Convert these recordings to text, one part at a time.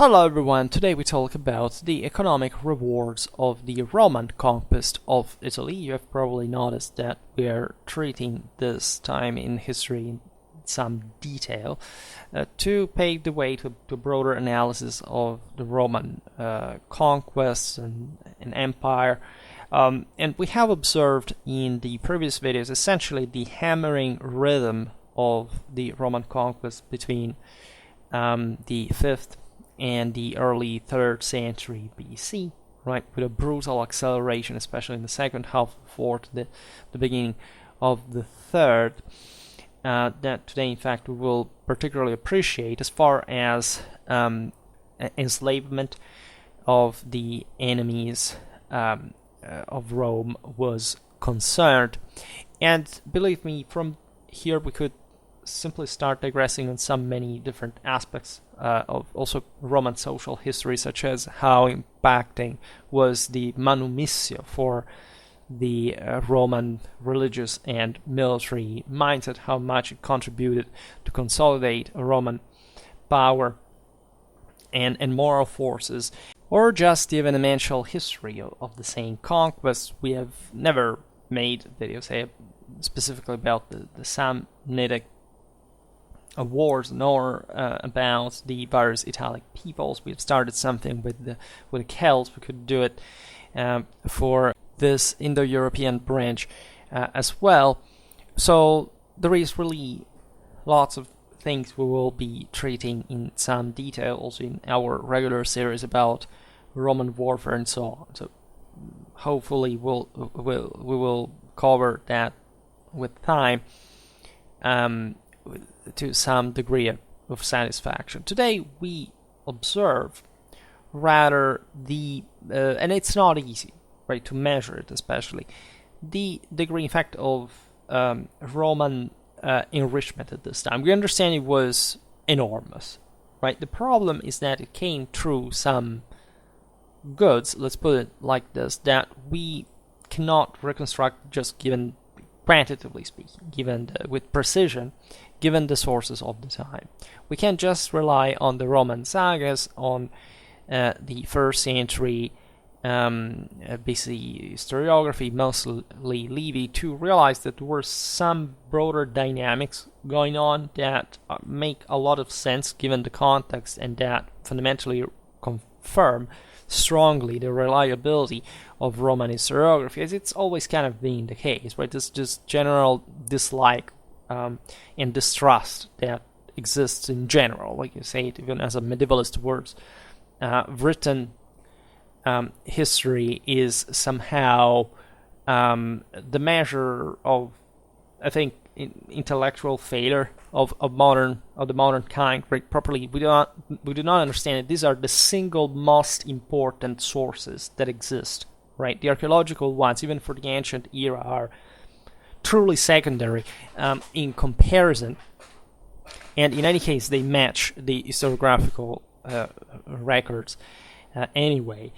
Hello everyone, today we talk about the economic rewards of the Roman conquest of Italy. You have probably noticed that we are treating this time in history in some detail to pave the way to a broader analysis of the Roman conquest and empire. And we have observed in the previous videos essentially the hammering rhythm of the Roman conquest between the 5th and the early 3rd century BC, right, with a brutal acceleration, especially in the second half of the 4th, the beginning of the 3rd, that today, in fact, we will particularly appreciate as far as enslavement of the enemies of Rome was concerned. And believe me, from here we could simply start digressing on many different aspects of also Roman social history, such as how impacting was the manumissio for the Roman religious and military mindset, how much it contributed to consolidate Roman power and moral forces, or just the evidential history of the same conquest. We have never made videos specifically about the Samnitic wars, nor about the various Italic peoples. We've started something with the Celts. We could do it for this Indo-European branch as well. So there is really lots of things we will be treating in some detail, also in our regular series about Roman warfare and so on. So hopefully we will cover that with time. To some degree of satisfaction. Today we observe rather and it's not easy, right, to measure it, especially the degree, in fact, of Roman enrichment at this time. We understand it was enormous, right? The problem is that it came through some goods, let's put it like this, that we cannot reconstruct just given quantitatively speaking, with precision, given the sources of the time. We can't just rely on the Roman sagas, on the 1st century BC historiography, mostly Livy, to realize that there were some broader dynamics going on that make a lot of sense given the context and that fundamentally confirm strongly the reliability of Roman historiography, as it's always kind of been the case, right? This just general dislike and distrust that exists in general, like you say it even as a medievalist words. Written history is somehow the measure of, I think, intellectual failure of the modern kind. Right? Properly, we do not understand it. These are the single most important sources that exist. Right, the archaeological ones, even for the ancient era, are truly secondary in comparison, and in any case, they match the historiographical records anyway.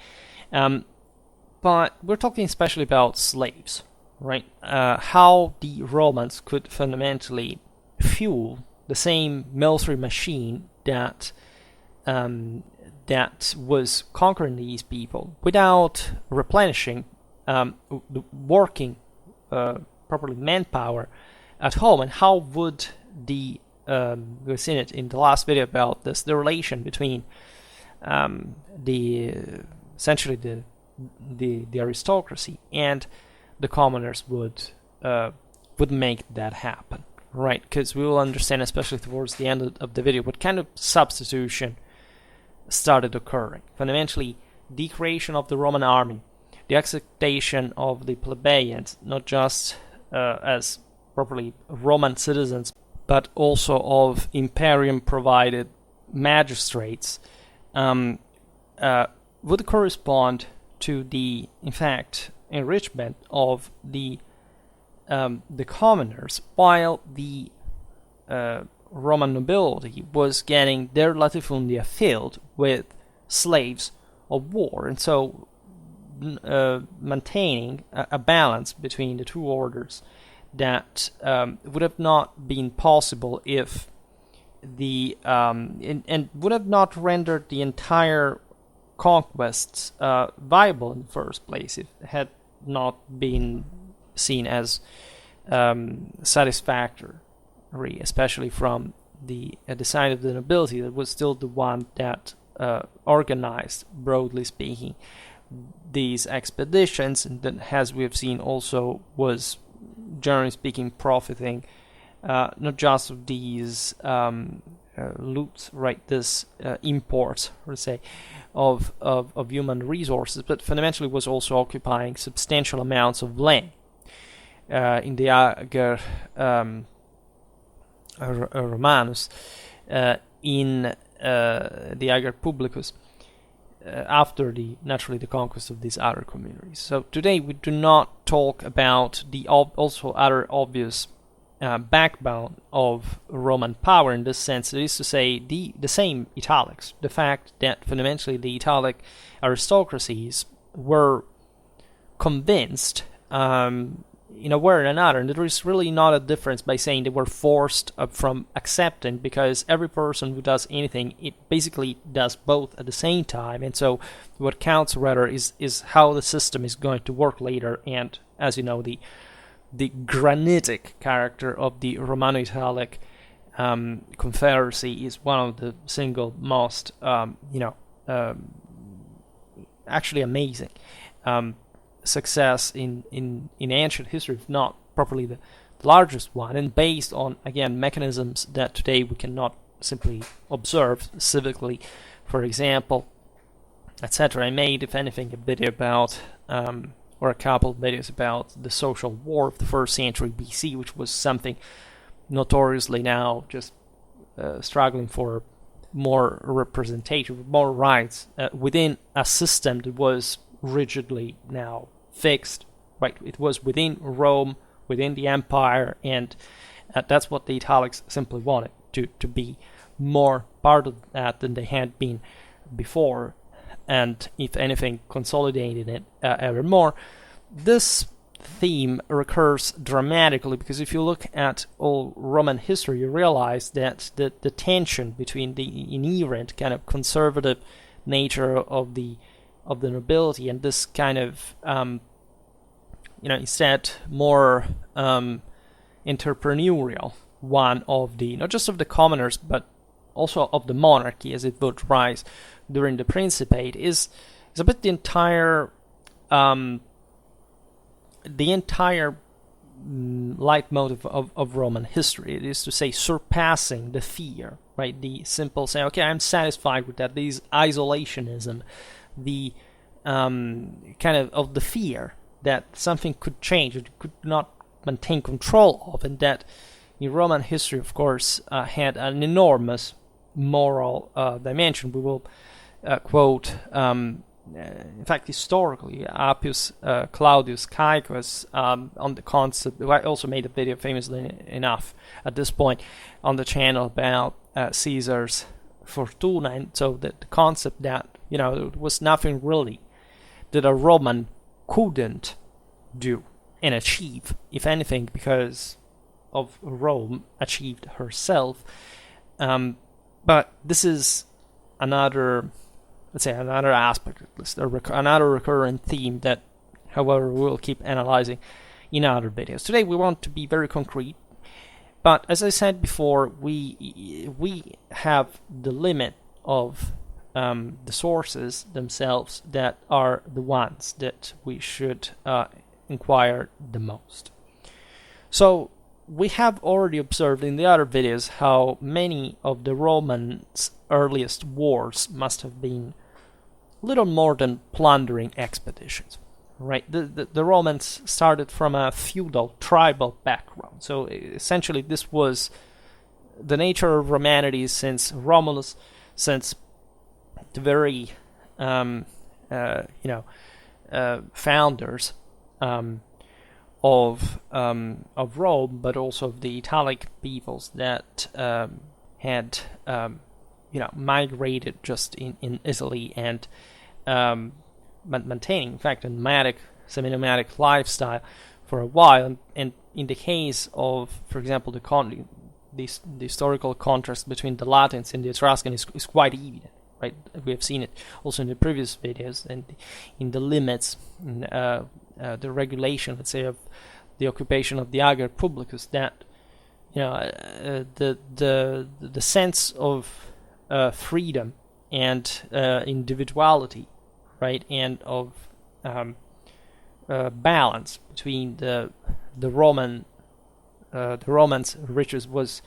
But we're talking especially about slaves, right? How the Romans could fundamentally fuel the same military machine that was conquering these people without replenishing the working properly manpower at home. And how would we've seen it in the last video about this, the relation between essentially the aristocracy and the commoners would make that happen, right? Because we will understand, especially towards the end of the video, what kind of substitution started occurring. Fundamentally, the creation of the Roman army, the acceptation of the plebeians, not just as properly Roman citizens, but also of imperium-provided magistrates, would correspond to the, in fact, enrichment of the commoners, while the Roman nobility was getting their latifundia filled with slaves of war, and so maintaining a balance between the two orders that would have not been possible if and would have not rendered the entire conquests viable in the first place if it had not been seen as satisfactory, especially from the side of the nobility that was still the one that organized, broadly speaking, these expeditions, and that, as we have seen, also was, generally speaking, profiting not just of these loot, right, this imports, let's say, of human resources, but fundamentally was also occupying substantial amounts of land in the Ager Romanus, in the Ager Publicus, after the conquest of these other communities. So today we do not talk about the also other obvious backbone of Roman power in this sense. It is to say the same Italics, the fact that fundamentally the Italic aristocracies were convinced in a way or another, and there is really not a difference by saying they were forced from accepting, because every person who does anything, it basically does both at the same time, and so what counts rather is how the system is going to work later. And as you know, the granitic character of the Romano-Italic confederacy is one of the single most actually amazing success in ancient history, if not properly the largest one, and based on, again, mechanisms that today we cannot simply observe civically, for example, etc. I made, if anything, a video about or a couple of videos about the social war of the 1st century BC, which was something notoriously now just struggling for more representation, more rights within a system that was rigidly now fixed, right? It was within Rome, within the empire, and that's what the Italics simply wanted, to be more part of that than they had been before, and if anything, consolidated it ever more. This theme recurs dramatically, because if you look at all Roman history, you realize that the tension between the inherent kind of conservative nature of the nobility and this kind of instead more entrepreneurial one of the, not just of the commoners but also of the monarchy as it would rise during the Principate, is a bit the entire leitmotif of Roman history. It is to say, surpassing the fear, right? The simple saying, okay, I'm satisfied with that. This isolationism, the kind of the fear that something could change, it could not maintain control of, and that in Roman history, of course, had an enormous moral dimension. We will quote, in fact, historically, Appius Claudius Caecus on the concept. I also made a video, famously enough, at this point on the channel about Caesar's Fortuna, and so the concept that there was nothing really that a Roman couldn't do and achieve, if anything, because of Rome achieved herself. But this is another, let's say, another aspect of this, another recurrent theme that, however, we'll keep analyzing in other videos. Today we want to be very concrete, but as I said before, we have the limit of the sources themselves that are the ones that we should inquire the most. So we have already observed in the other videos how many of the Romans' earliest wars must have been little more than plundering expeditions, right? The Romans started from a feudal, tribal background. So essentially this was the nature of Romanity since Romulus, since the very founders of Rome, but also of the Italic peoples that had migrated just in Italy and maintaining, in fact, a nomadic, semi-nomadic lifestyle for a while. And in the case of, for example, the historical contrast between the Latins and the Etruscans is quite evident, right? We have seen it also in the previous videos, and in the limits, in, the regulation, let's say, of the occupation of the Ager Publicus, that the sense of freedom and individuality, right, and of balance between the Romans' riches was,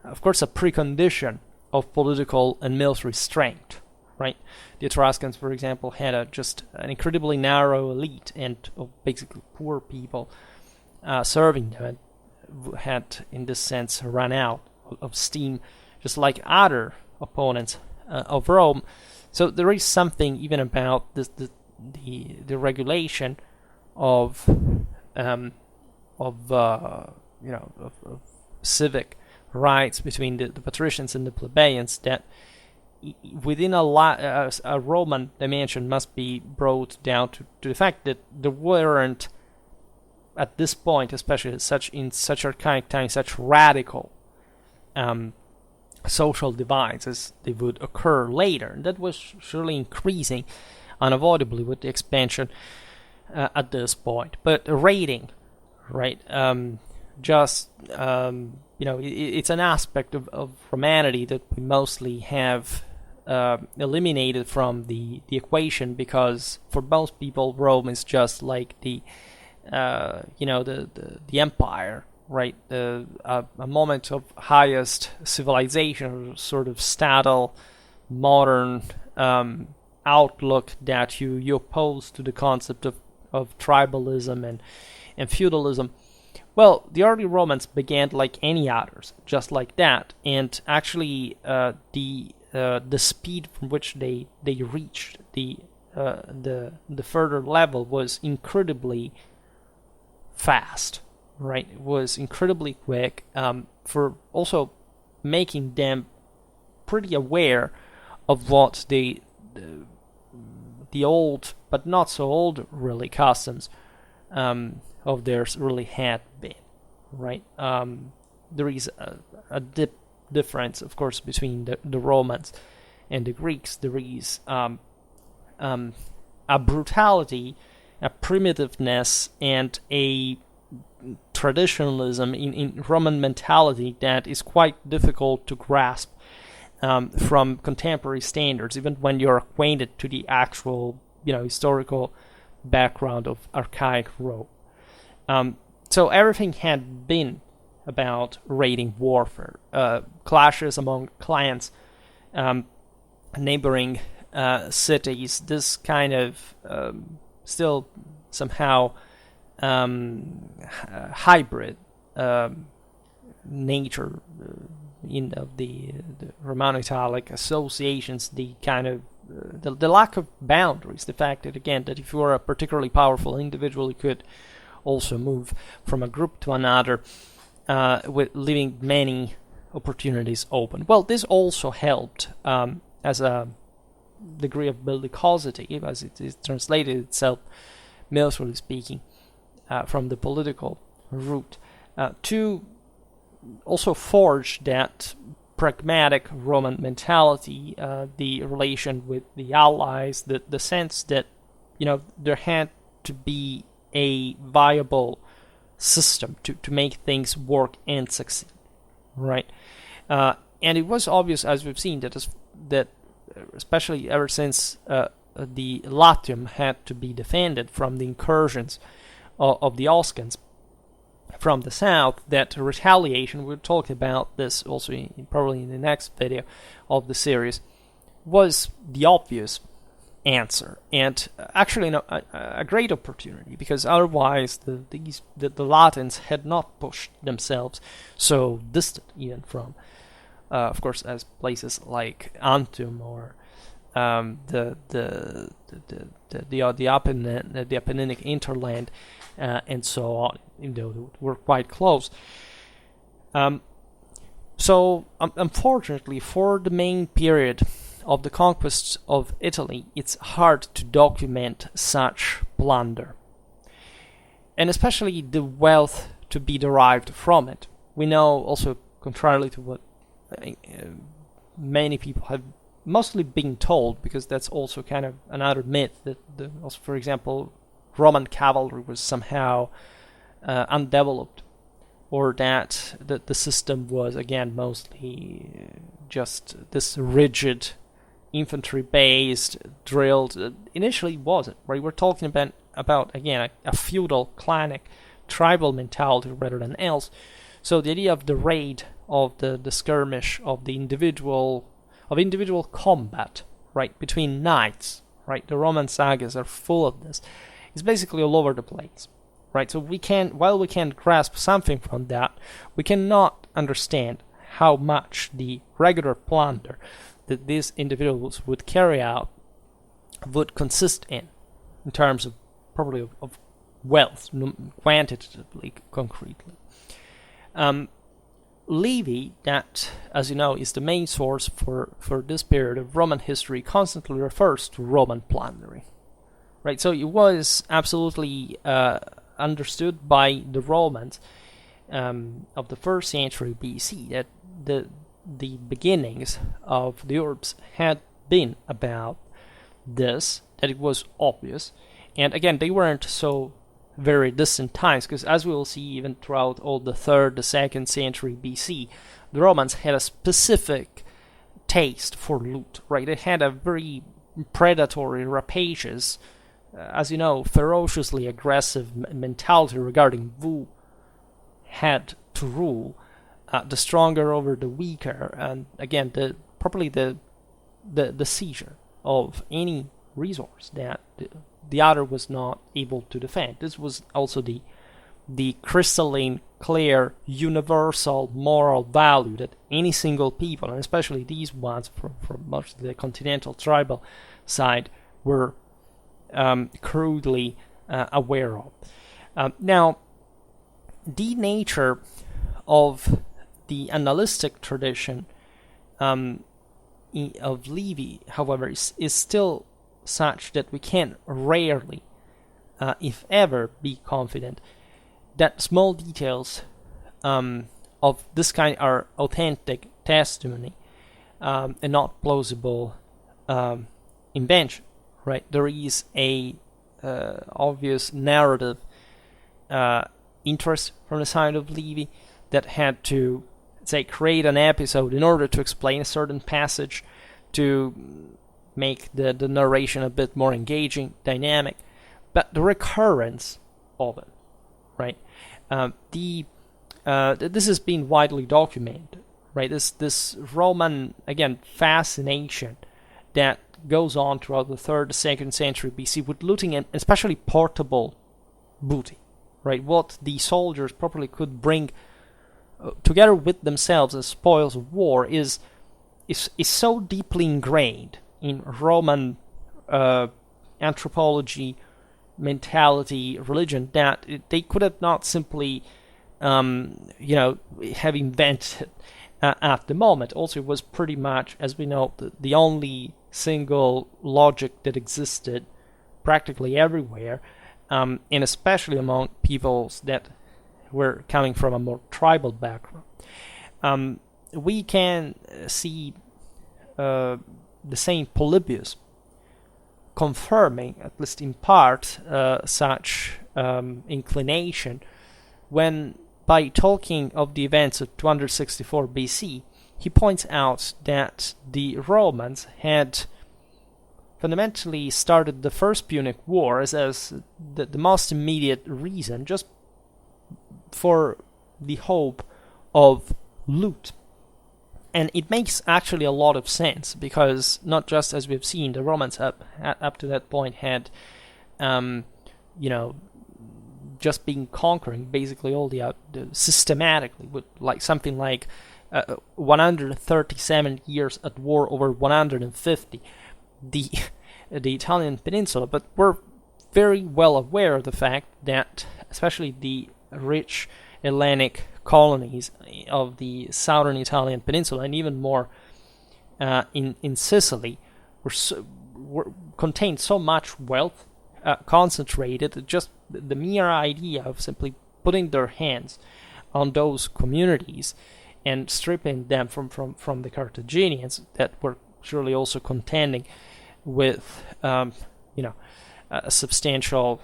of course, a precondition of political and military strength, right? The Etruscans, for example, had just an incredibly narrow elite and of basically poor people serving them, and had, in this sense, run out of steam, just like other opponents of Rome. So there is something even about this, the regulation of civic rights between the patricians and the plebeians, that within a Roman dimension must be brought down to the fact that there weren't, at this point, especially in such archaic times, such radical social divides as they would occur later. And that was surely increasing unavoidably with the expansion at this point. But raiding, right? It's an aspect of humanity that we mostly have eliminated from the equation, because for most people Rome is just like the empire, right? A moment of highest civilization, sort of statal, modern outlook that you oppose to the concept of tribalism and feudalism. Well, the early Romans began like any others, just like that, and actually the speed from which they reached the further level was incredibly fast, right? It was incredibly quick, for also making them pretty aware of what the old but not so old really customs of theirs really had been, right? There is a difference, of course, between the Romans and the Greeks. There is a brutality, a primitiveness, and a traditionalism in Roman mentality that is quite difficult to grasp from contemporary standards, even when you're acquainted to the actual, historical background of archaic Rome. So everything had been about raiding warfare, clashes among clans, neighboring cities, this kind of still somehow hybrid nature of the Romano-Italic associations, the kind of the lack of boundaries, the fact that, again, that if you were a particularly powerful individual, you could also move from a group to another, with leaving many opportunities open. Well, this also helped as a degree of bellicosity, as it is translated itself, militarily speaking, from the political route, to also forge that pragmatic Roman mentality, the relation with the allies, the sense that there had to be a viable system to make things work and succeed, right? And it was obvious, as we've seen, that especially ever since the Latium had to be defended from the incursions of the Oscans from the south, that retaliation, we'll talk about this also probably in the next video of the series, was the obvious answer, and actually a great opportunity, because otherwise the Latins had not pushed themselves so distant even from, of course, as places like Antium or the Apenninic hinterland, and so on, were quite close. So unfortunately, for the main period of the conquest of Italy, it's hard to document such plunder, and especially the wealth to be derived from it. We know also contrarily to what many people have mostly been told, because that's also kind of another myth that, also, for example, Roman cavalry was somehow undeveloped, or that the system was, again, mostly just this rigid infantry-based drilled. Initially, it wasn't, right? We're talking about again, a feudal, clanic, tribal mentality rather than else. So the idea of the raid, of the skirmish, of the individual combat, right, between knights, right? The Roman sagas are full of this. It's basically all over the place, right? So while we can grasp something from that, we cannot understand how much the regular plunder that these individuals would carry out would consist in terms of probably of wealth, quantitatively, concretely. Livy, that, as you know, is the main source for this period of Roman history, constantly refers to Roman plundering, right? So it was absolutely understood by the Romans of the 1st century BC that the beginnings of the urbs had been about this, that it was obvious. And again, they weren't so very distant times, because as we will see, even throughout all the 3rd, the 2nd century BC, the Romans had a specific taste for loot, right? They had a very predatory, rapacious, as you know, ferociously aggressive mentality regarding who had to rule, the stronger over the weaker, and again, probably the seizure of any resource that the other was not able to defend. This was also the crystalline, clear, universal moral value that any single people, and especially these ones from much of the continental tribal side, were crudely aware of. Now, the nature of the annalistic tradition of Livy, however, is still such that we can rarely, if ever, be confident that small details of this kind are authentic testimony and not plausible invention, right? There is a obvious narrative interest from the side of Livy that had to, say, create an episode in order to explain a certain passage, to make the narration a bit more engaging, dynamic, but the recurrence of it, right? This has been widely documented, right? This Roman, again, fascination that goes on throughout the 3rd, 2nd century BC with looting, and especially portable booty, right? What the soldiers properly could bring together with themselves as spoils of war is so deeply ingrained in Roman anthropology, mentality, religion, that they could have not simply, have invented at the moment. Also, it was pretty much, as we know, the only single logic that existed practically everywhere, and especially among peoples that were coming from a more tribal background. We can see the same Polybius confirming, at least in part, such inclination when, by talking of the events of 264 BC, he points out that the Romans had fundamentally started the First Punic War as the most immediate reason, just for the hope of loot. And it makes actually a lot of sense, because not just, as we've seen, the Romans up to that point had, just been conquering basically all the systematically, with like something like 137 years at war over 150, the Italian peninsula. But we're very well aware of the fact that, especially the rich Hellenic colonies of the southern Italian peninsula, and even more in Sicily, contained so much wealth concentrated. Just the mere idea of simply putting their hands on those communities and stripping them from the Carthaginians that were surely also contending with a substantial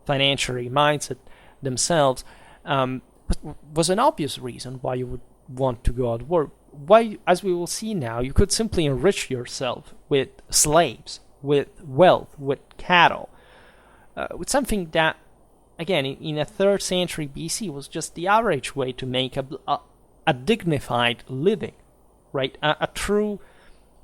financiary mindset themselves, was an obvious reason why you would want to go out to war. Why, as we will see now, you could simply enrich yourself with slaves, with wealth, with cattle, with something that, again, in a 3rd century BC was just the average way to make a dignified living, right? A true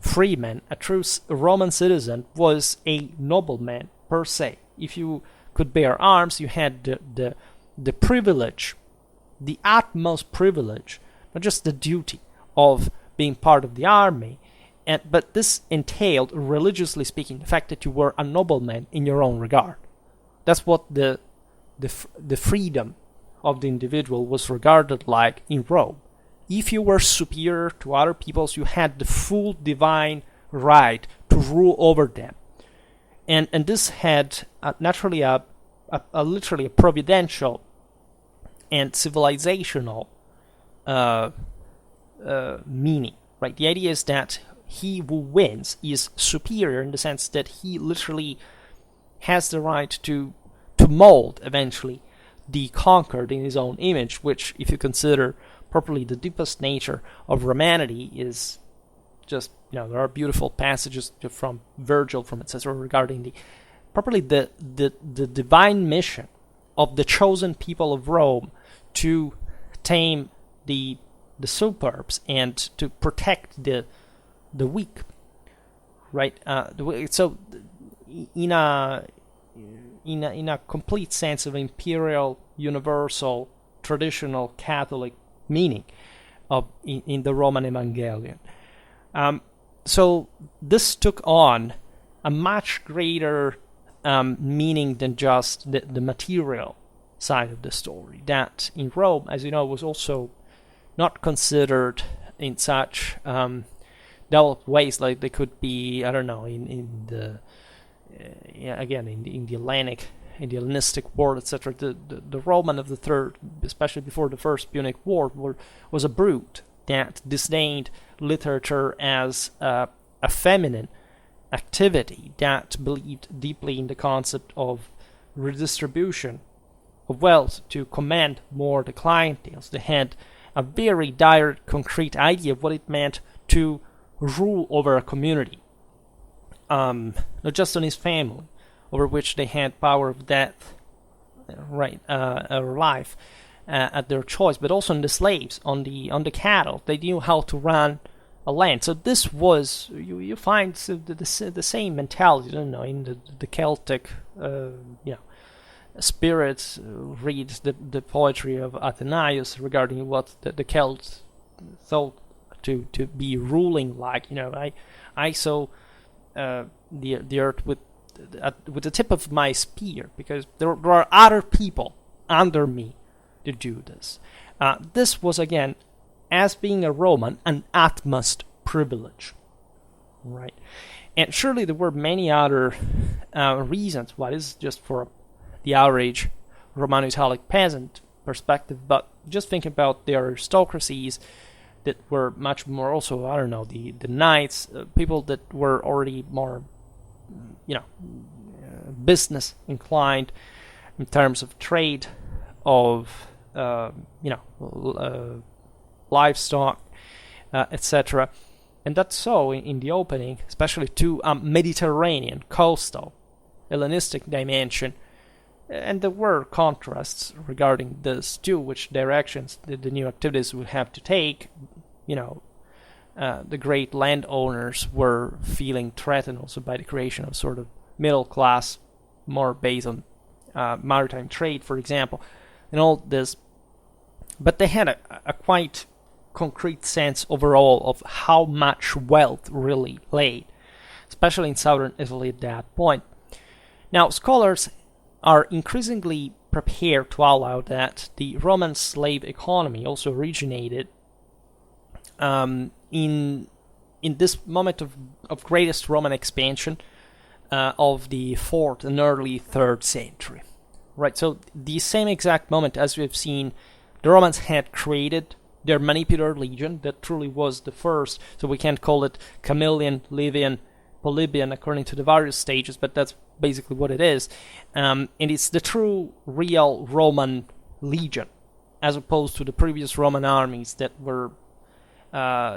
freeman, a true Roman citizen was a nobleman per se. If you could bear arms, you had the privilege, the utmost privilege, not just the duty of being part of the army, but this entailed, religiously speaking, the fact that you were a nobleman in your own regard. That's what the freedom of the individual was regarded like in Rome. If you were superior to other peoples, you had the full divine right to rule over them. And this had naturally a literally a providential and civilizational meaning, right? The idea is that he who wins is superior in the sense that he literally has the right to mold eventually the conquered in his own image, which, if you consider properly the deepest nature of Romanity, is just, there are beautiful passages from Virgil, from etc., regarding the divine mission of the chosen people of Rome to tame the superbs and to protect the weak, right? So in a complete sense of imperial, universal, traditional Catholic meaning of in the Roman Evangelion. So this took on a much greater meaning than just the material side of the story. That in Rome, as you know, was also not considered in such developed ways like they could be, I don't know, in the in the Hellenistic world, etc. The Roman of the third, especially before the First Punic War, was a brute that disdained literature as a feminine activity, that believed deeply in the concept of redistribution of wealth to command more the clienteles. They had a very direct, concrete idea of what it meant to rule over a community, not just on his family, over which they had power of death, right, or life at their choice, but also on the slaves, on the cattle. They knew how to run a land. So this was, you find the same mentality, in the Celtic, spirits. Read the poetry of Athenaeus regarding what the Celts thought to be ruling like. I saw the earth with the tip of my spear, because there are other people under me to do this. This was, again, as being a Roman, an utmost privilege, right? And surely there were many other reasons why this is just for the average Romano-Italic peasant perspective, but just think about the aristocracies that were much more also, I don't know, the knights, people that were already more, business inclined in terms of trade, of, livestock, etc. And that's so in the opening, especially to Mediterranean, coastal, Hellenistic dimension. And there were contrasts regarding this too, which directions the new activities would have to take. The great landowners were feeling threatened also by the creation of sort of middle class, more based on maritime trade, for example, and all this. But they had a quite concrete sense overall of how much wealth really lay, especially in southern Italy at that point. Now, scholars are increasingly prepared to allow that the Roman slave economy also originated in this moment of greatest Roman expansion of the 4th and early 3rd century. Right, so the same exact moment as we've seen, the Romans had created their Manipular Legion, that truly was the first, so we can't call it Camillian, Livian, Polybian according to the various stages, but that's basically what it is. And it's the true, real Roman legion, as opposed to the previous Roman armies that were,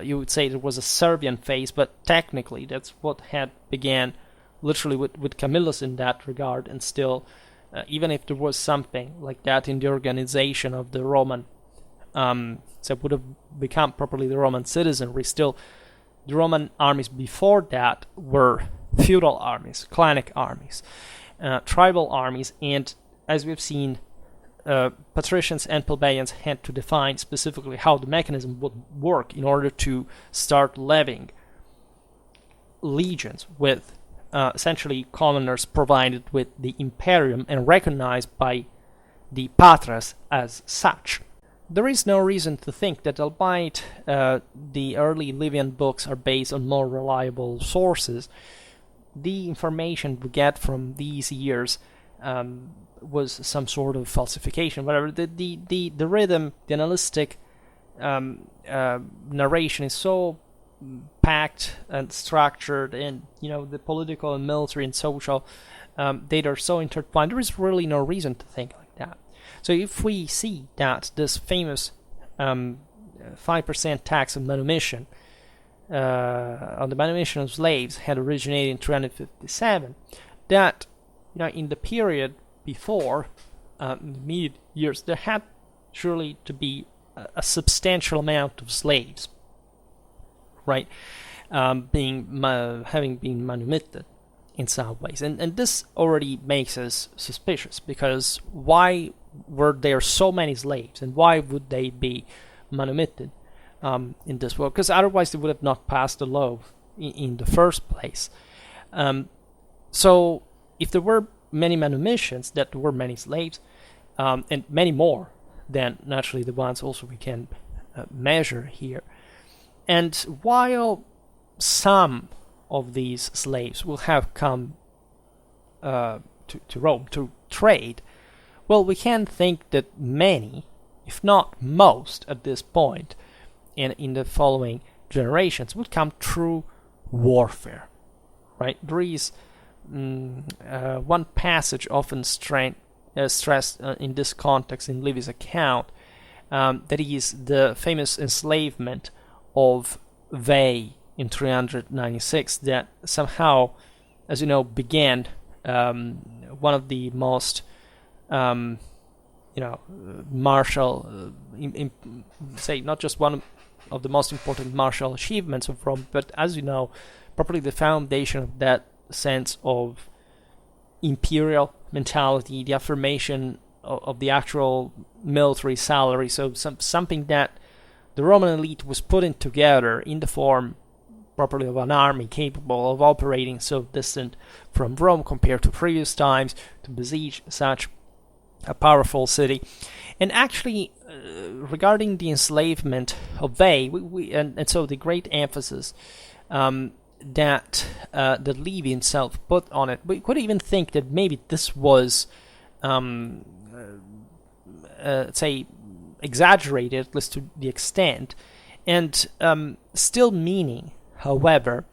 you would say there was a Servian phase, but technically that's what had began literally with Camillus in that regard, and still, even if there was something like that in the organization of the Roman, so it would have become properly the Roman citizenry, still the Roman armies before that were feudal armies, clanic armies, tribal armies, and as we've seen, patricians and plebeians had to define specifically how the mechanism would work in order to start levying legions with essentially commoners provided with the imperium and recognized by the patres as such. There is no reason to think that, albeit the early Livian books are based on more reliable sources, the information we get from these years was some sort of falsification. Whatever, the rhythm, the analytic narration is so packed and structured, and the political and military and social data are so intertwined. There is really no reason to think like that. So if we see that this famous 5% tax on manumission, on the manumission of slaves, had originated in 357, that in the period before, in the mid years, there had surely to be a substantial amount of slaves, right, having been manumitted in some ways, and this already makes us suspicious, because why were there so many slaves, and why would they be manumitted in this world? Because otherwise they would have not passed the law in the first place. So if there were many manumissions, that there were many slaves, and many more than naturally the ones also we can measure here. And while some of these slaves will have come to Rome to trade, well, we can think that many, if not most, at this point, and in the following generations, would come through warfare, right? There is one passage often stressed in this context in Livy's account, that is the famous enslavement of Veii in 396, that somehow, as you know, began one of the most martial, say not just one of the most important martial achievements of Rome, but as you know, probably the foundation of that sense of imperial mentality, the affirmation of the actual military salary. So something that the Roman elite was putting together in the form properly of an army capable of operating so distant from Rome compared to previous times, to besiege such a powerful city. And actually, regarding the enslavement of Veii, and so the great emphasis that Livy himself put on it, we could even think that maybe this was, say, exaggerated, at least to the extent, and still meaning, however,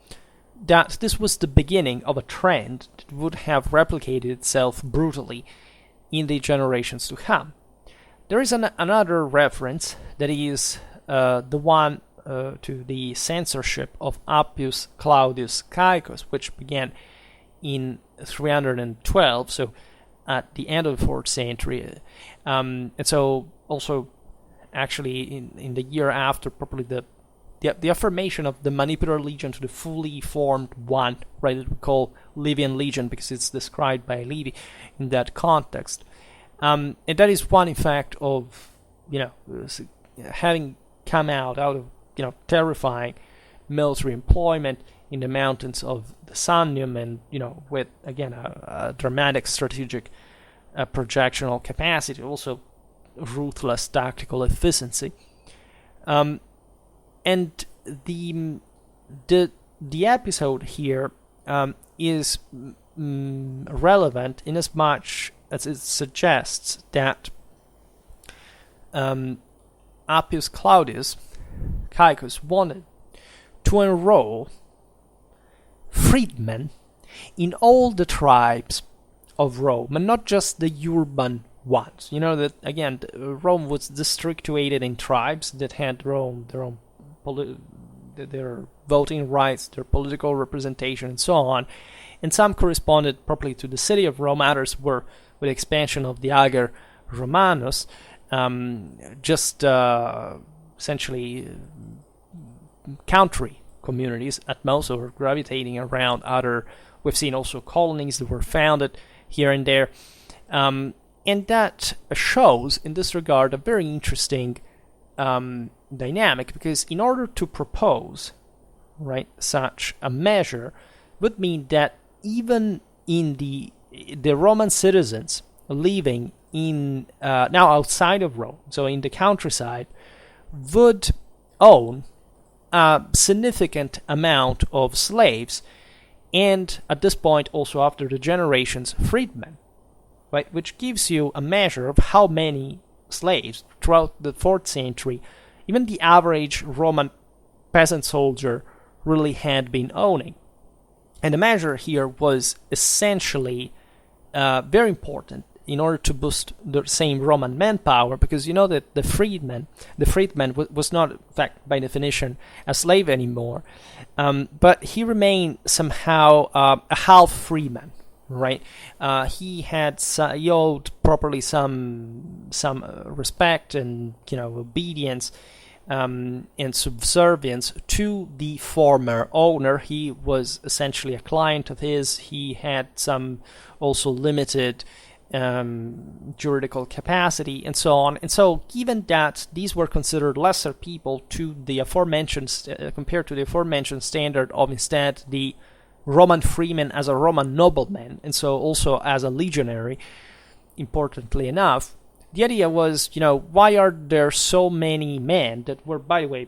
that this was the beginning of a trend that would have replicated itself brutally in the generations to come. There is another reference, that is the one to the censorship of Appius Claudius Caecus, which began in 312, so at the end of the 4th century, and so also actually in the year after, probably the affirmation of the Manipular Legion to the fully formed one, right, that we call Livian Legion because it's described by Livy in that context. And that is one effect of, having come out of, terrifying military employment in the mountains of the Samnium, and, with, again, a dramatic strategic projectional capacity, also ruthless tactical efficiency. And the episode here is relevant in as much as it suggests that Appius Claudius Caecus wanted to enroll freedmen in all the tribes of Rome, and not just the urban ones. You know that, again, Rome was districtuated in tribes that had their own their voting rights, their political representation, and so on. And some corresponded properly to the city of Rome. Others were, with expansion of the Ager Romanus, just essentially country communities at most, or gravitating around other. We've seen also colonies that were founded here and there. And that shows, in this regard, a very interesting dynamic, because in order to propose, right, such a measure would mean that even in the Roman citizens living in now outside of Rome, so in the countryside, would own a significant amount of slaves, and at this point also, after the generations, freedmen, right, which gives you a measure of how many slaves throughout the 4th century even the average Roman peasant soldier really had been owning. And the measure here was essentially very important in order to boost the same Roman manpower, because you know that the freedman was not, in fact, by definition, a slave anymore, but he remained somehow a half freeman, right? He owed properly some respect and obedience and subservience to the former owner. He was essentially a client of his. He had some also limited juridical capacity, and so on. And so, given that these were considered lesser people to the aforementioned, compared to the aforementioned standard of instead the Roman freeman as a Roman nobleman, and so also as a legionary, importantly enough, the idea was, why are there so many men that were, by the way,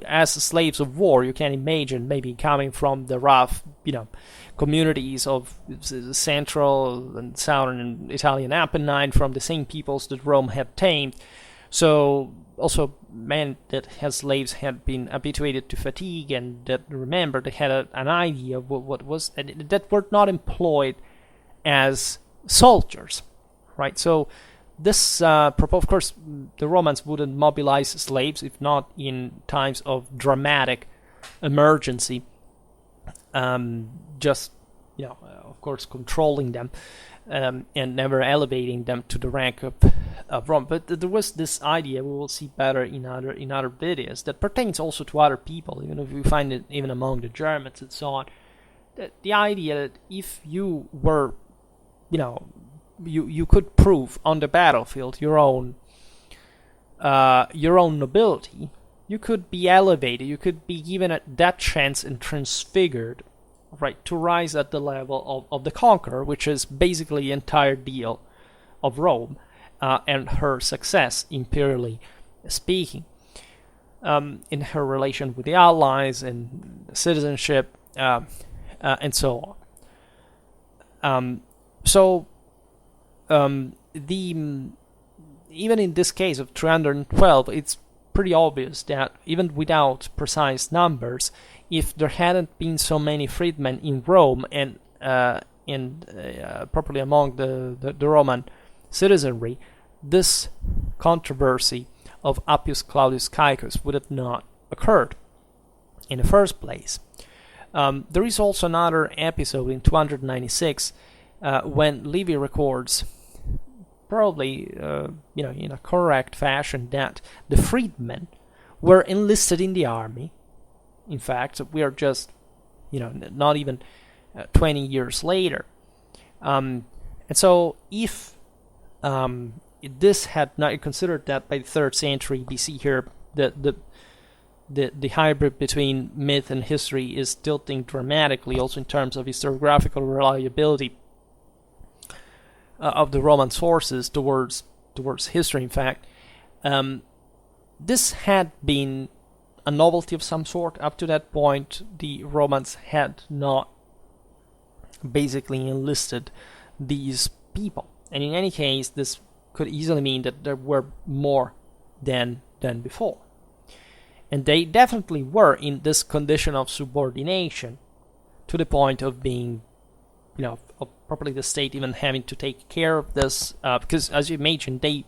as slaves of war? You can imagine maybe coming from the rough, communities of central and southern Italian Apennine, from the same peoples that Rome had tamed. So also men that as slaves had been habituated to fatigue, and that, remember, they had an idea of what was, that were not employed as soldiers, right? So this, of course, the Romans wouldn't mobilize slaves if not in times of dramatic emergency, just, of course, controlling them and never elevating them to the rank of Rome. But there was this idea, we will see better in other videos, that pertains also to other people, even if we find it even among the Germans and so on, that the idea that if you were, you could prove on the battlefield your own nobility, you could be elevated, you could be given that chance and transfigured, right, to rise at the level of the conqueror, which is basically the entire deal of Rome and her success, imperially speaking, in her relation with the allies and citizenship, and so on. Even in this case of 312, it's pretty obvious that even without precise numbers, if there hadn't been so many freedmen in Rome and properly among the Roman citizenry, this controversy of Appius Claudius Caecus would have not occurred in the first place. There is also another episode in 296 when Livy records, probably in a correct fashion, that the freedmen were enlisted in the army. In fact, we are just, not even 20 years later. And so if this had not considered that by the 3rd century BC here, the hybrid between myth and history is tilting dramatically, also in terms of historiographical reliability of the Roman sources towards history, in fact. This had been a novelty of some sort. Up to that point, the Romans had not basically enlisted these people. And in any case, this could easily mean that there were more than than before. And they definitely were in this condition of subordination to the point of being, of probably the state even having to take care of this, because as you mentioned, the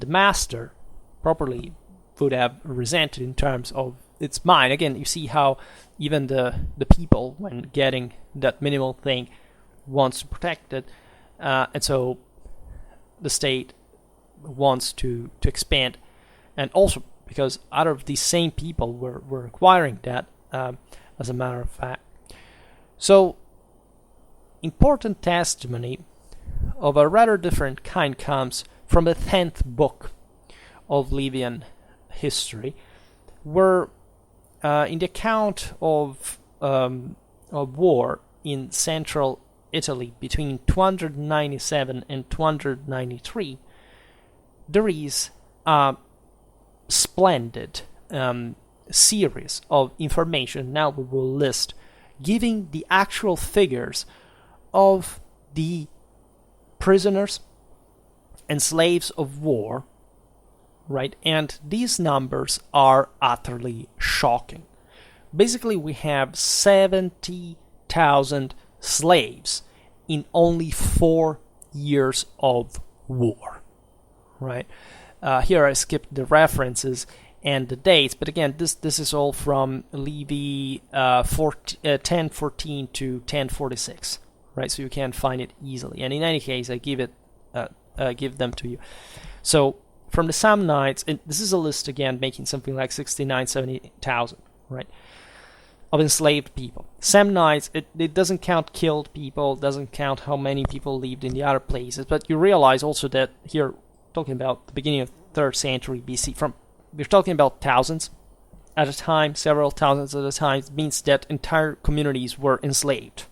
master properly would have resented in terms of its mind. Again, you see how even the people, when getting that minimal thing, wants to protect it, and so the state wants to expand, and also because other of these same people were acquiring that, as a matter of fact. So, important testimony of a rather different kind comes from the 10th book of Livian history, where in the account of war in central Italy between 297 and 293, there is a splendid series of information, now we will list, giving the actual figures of the prisoners and slaves of war, right? And these numbers are utterly shocking. Basically, we have 70,000 slaves in only 4 years of war, right? Here I skipped the references and the dates, but again, this is all from Livy 1014 to 1046, right? So you can find it easily. And in any case, I give them to you. So from the Samnites, and this is a list again, making something like 69,000-70,000, right, of enslaved people. Samnites, it doesn't count killed people, doesn't count how many people lived in the other places, but you realize also that here, talking about the beginning of 3rd century BC, we're talking about thousands at a time, several thousands at a time. It means that entire communities were enslaved,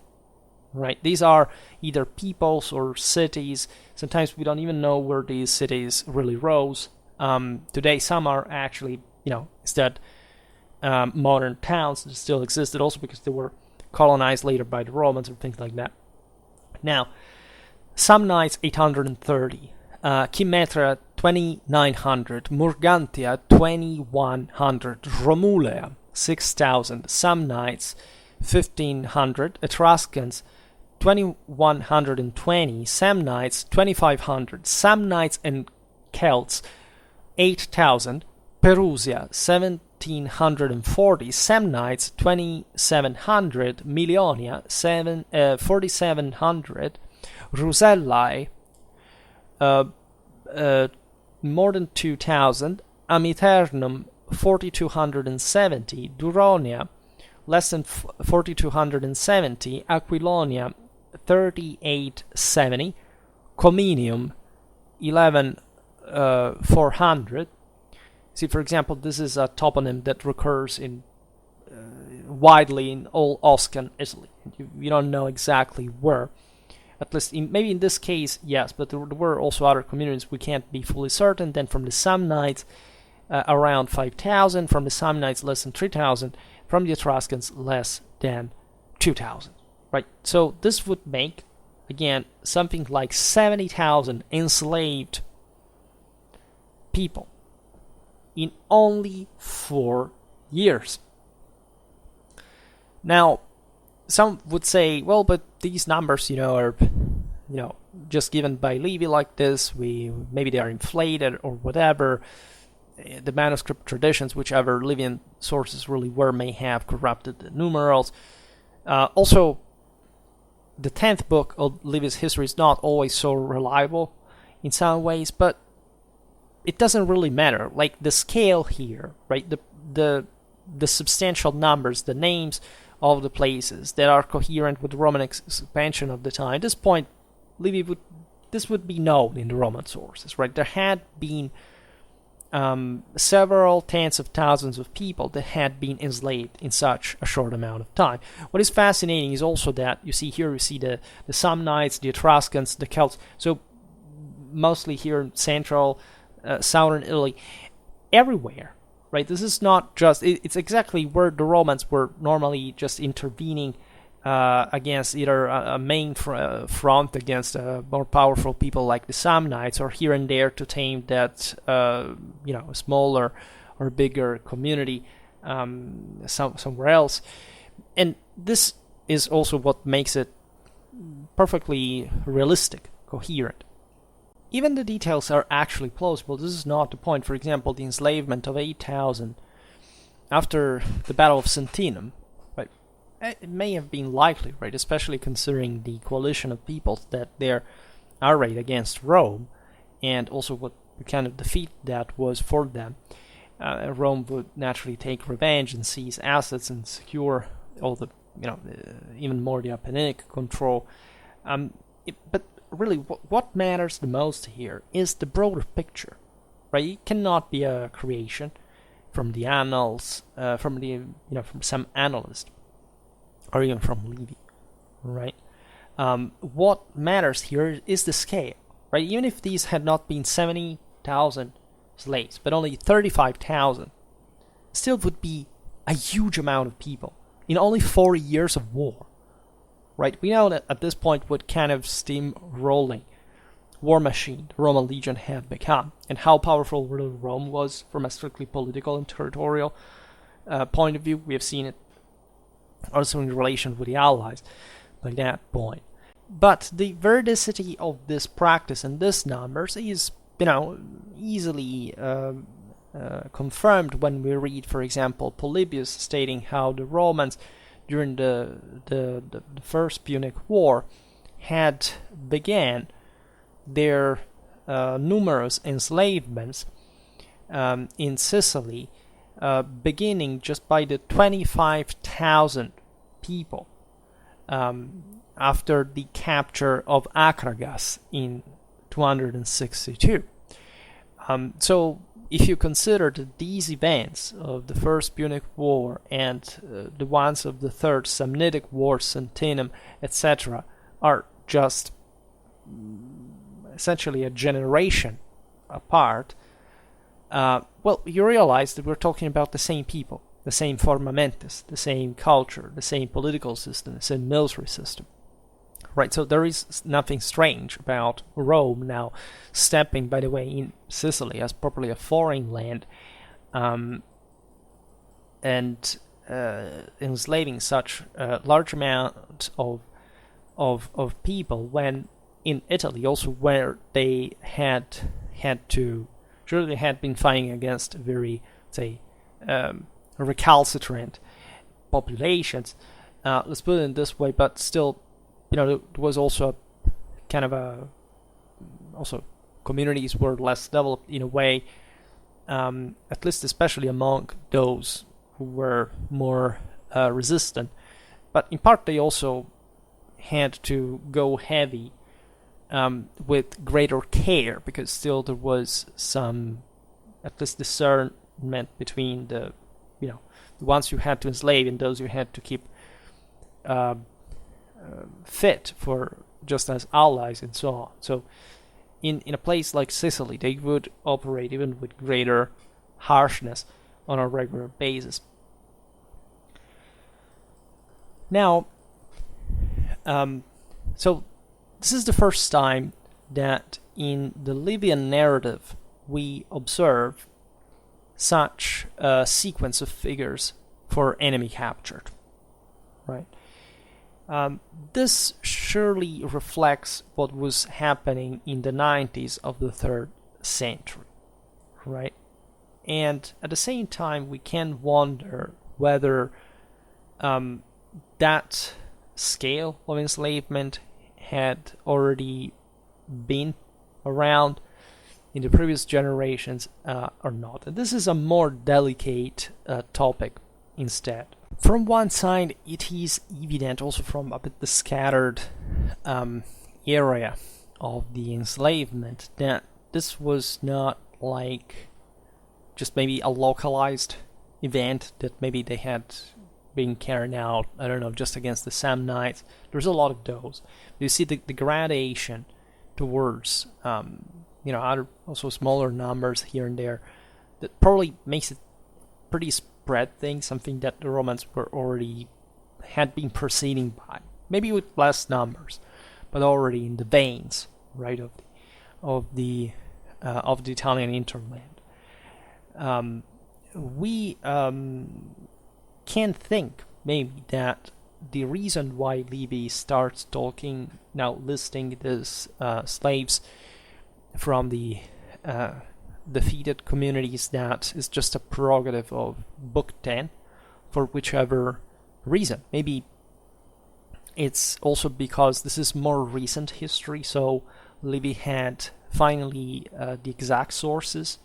right? These are either peoples or cities. Sometimes we don't even know where these cities really rose. Today, some are actually, instead modern towns that still existed, also because they were colonized later by the Romans or things like that. Now, Samnites 830, Chimetra 2900, Morgantia 2100, Romulea 6000, Samnites 1500, Etruscans 2120, Samnites 2500, Samnites and Celts 8000, Perusia 1740, Samnites 2700, Milionia 4700, Rusellae more than 2000, Amiternum 4270, Duronia less than 4270, Aquilonia 3870, Cominium 11400. See, for example, this is a toponym that recurs in widely in all Oscan Italy. You don't know exactly where. At least, maybe in this case, yes, but there were also other communities we can't be fully certain. Then from the Samnites, around 5,000. From the Samnites, less than 3,000. From the Etruscans, less than 2,000. Right? So this would make, again, something like 70,000 enslaved people in only 4 years. Now, some would say, well, but these numbers, are, just given by Livy like this. Maybe they are inflated or whatever. The manuscript traditions, whichever Livian sources really were, may have corrupted the numerals. Also, the 10th book of Livy's history is not always so reliable in some ways, but it doesn't really matter. Like the scale here, right? The substantial numbers, the names of the places that are coherent with the Roman expansion of the time. At this point, this would be known in the Roman sources, right? There had been several tens of thousands of people that had been enslaved in such a short amount of time. What is fascinating is also that you see the Samnites, the Etruscans, the Celts. So mostly here in central, southern Italy, everywhere. Right, this is not just, it's exactly where the Romans were normally just intervening against either a main front against more powerful people like the Samnites, or here and there to tame that a smaller or bigger community somewhere else. And this is also what makes it perfectly realistic, coherent. Even the details are actually plausible. This is not the point. For example, the enslavement of 8,000 after the Battle of Sentinum, right? It may have been likely, right? Especially considering the coalition of peoples that they're arrayed against Rome, and also what kind of defeat that was for them. Rome would naturally take revenge and seize assets and secure all the, even more the Apenninic control. But really, what matters the most here is the broader picture, right? It cannot be a creation from the annals, from some analyst, or even from Livy, right? What matters here is the scale, right? Even if these had not been 70,000 slaves, but only 35,000, still would be a huge amount of people in only 4 years of war. Right, we know that at this point what kind of steam-rolling war machine the Roman legion had become, and how powerful Rome was from a strictly political and territorial point of view. We have seen it also in relation with the Allies by that point. But the veridicity of this practice and these numbers is, easily confirmed when we read, for example, Polybius stating how the Romans during the First Punic War had began their numerous enslavements in Sicily, beginning just by the 25,000 people after the capture of Acragas in 262. So if you consider that these events of the First Punic War and the ones of the Third Samnitic War, Sentinum, etc., are just essentially a generation apart, you realize that we're talking about the same people, the same formamentus, the same culture, the same political system, the same military system. Right, so there is nothing strange about Rome now stepping, by the way, in Sicily as properly a foreign land, and enslaving such a large amount of people, when in Italy also, where they had been fighting against very, say, recalcitrant populations. Let's put it in this way, but still, there was also also communities were less developed in a way, at least especially among those who were more resistant. But in part they also had to go heavy with greater care, because still there was some, at least, discernment between the ones you had to enslave and those you had to keep fit for just as allies and so on. So in a place like Sicily, they would operate even with greater harshness on a regular basis. Now, so this is the first time that in the Libyan narrative we observe such a sequence of figures for enemy captured, right? This surely reflects what was happening in the 90s of the 3rd century, right? And at the same time, we can wonder whether that scale of enslavement had already been around in the previous generations or not. And this is a more delicate topic instead. From one side, it is evident also from a bit the scattered area of the enslavement that this was not like just maybe a localized event that maybe they had been carrying out, I don't know, just against the Samnites. There's a lot of those. You see the gradation towards, other also smaller numbers here and there that probably makes it pretty spread thing, something that the Romans were already had been proceeding by, maybe with less numbers, but already in the veins, right, of the Italian hinterland. We can think maybe that the reason why Livy starts talking now, listing these slaves from the defeated communities, that is just a prerogative of Book 10, for whichever reason. Maybe it's also because this is more recent history, so Livy had finally the exact sources,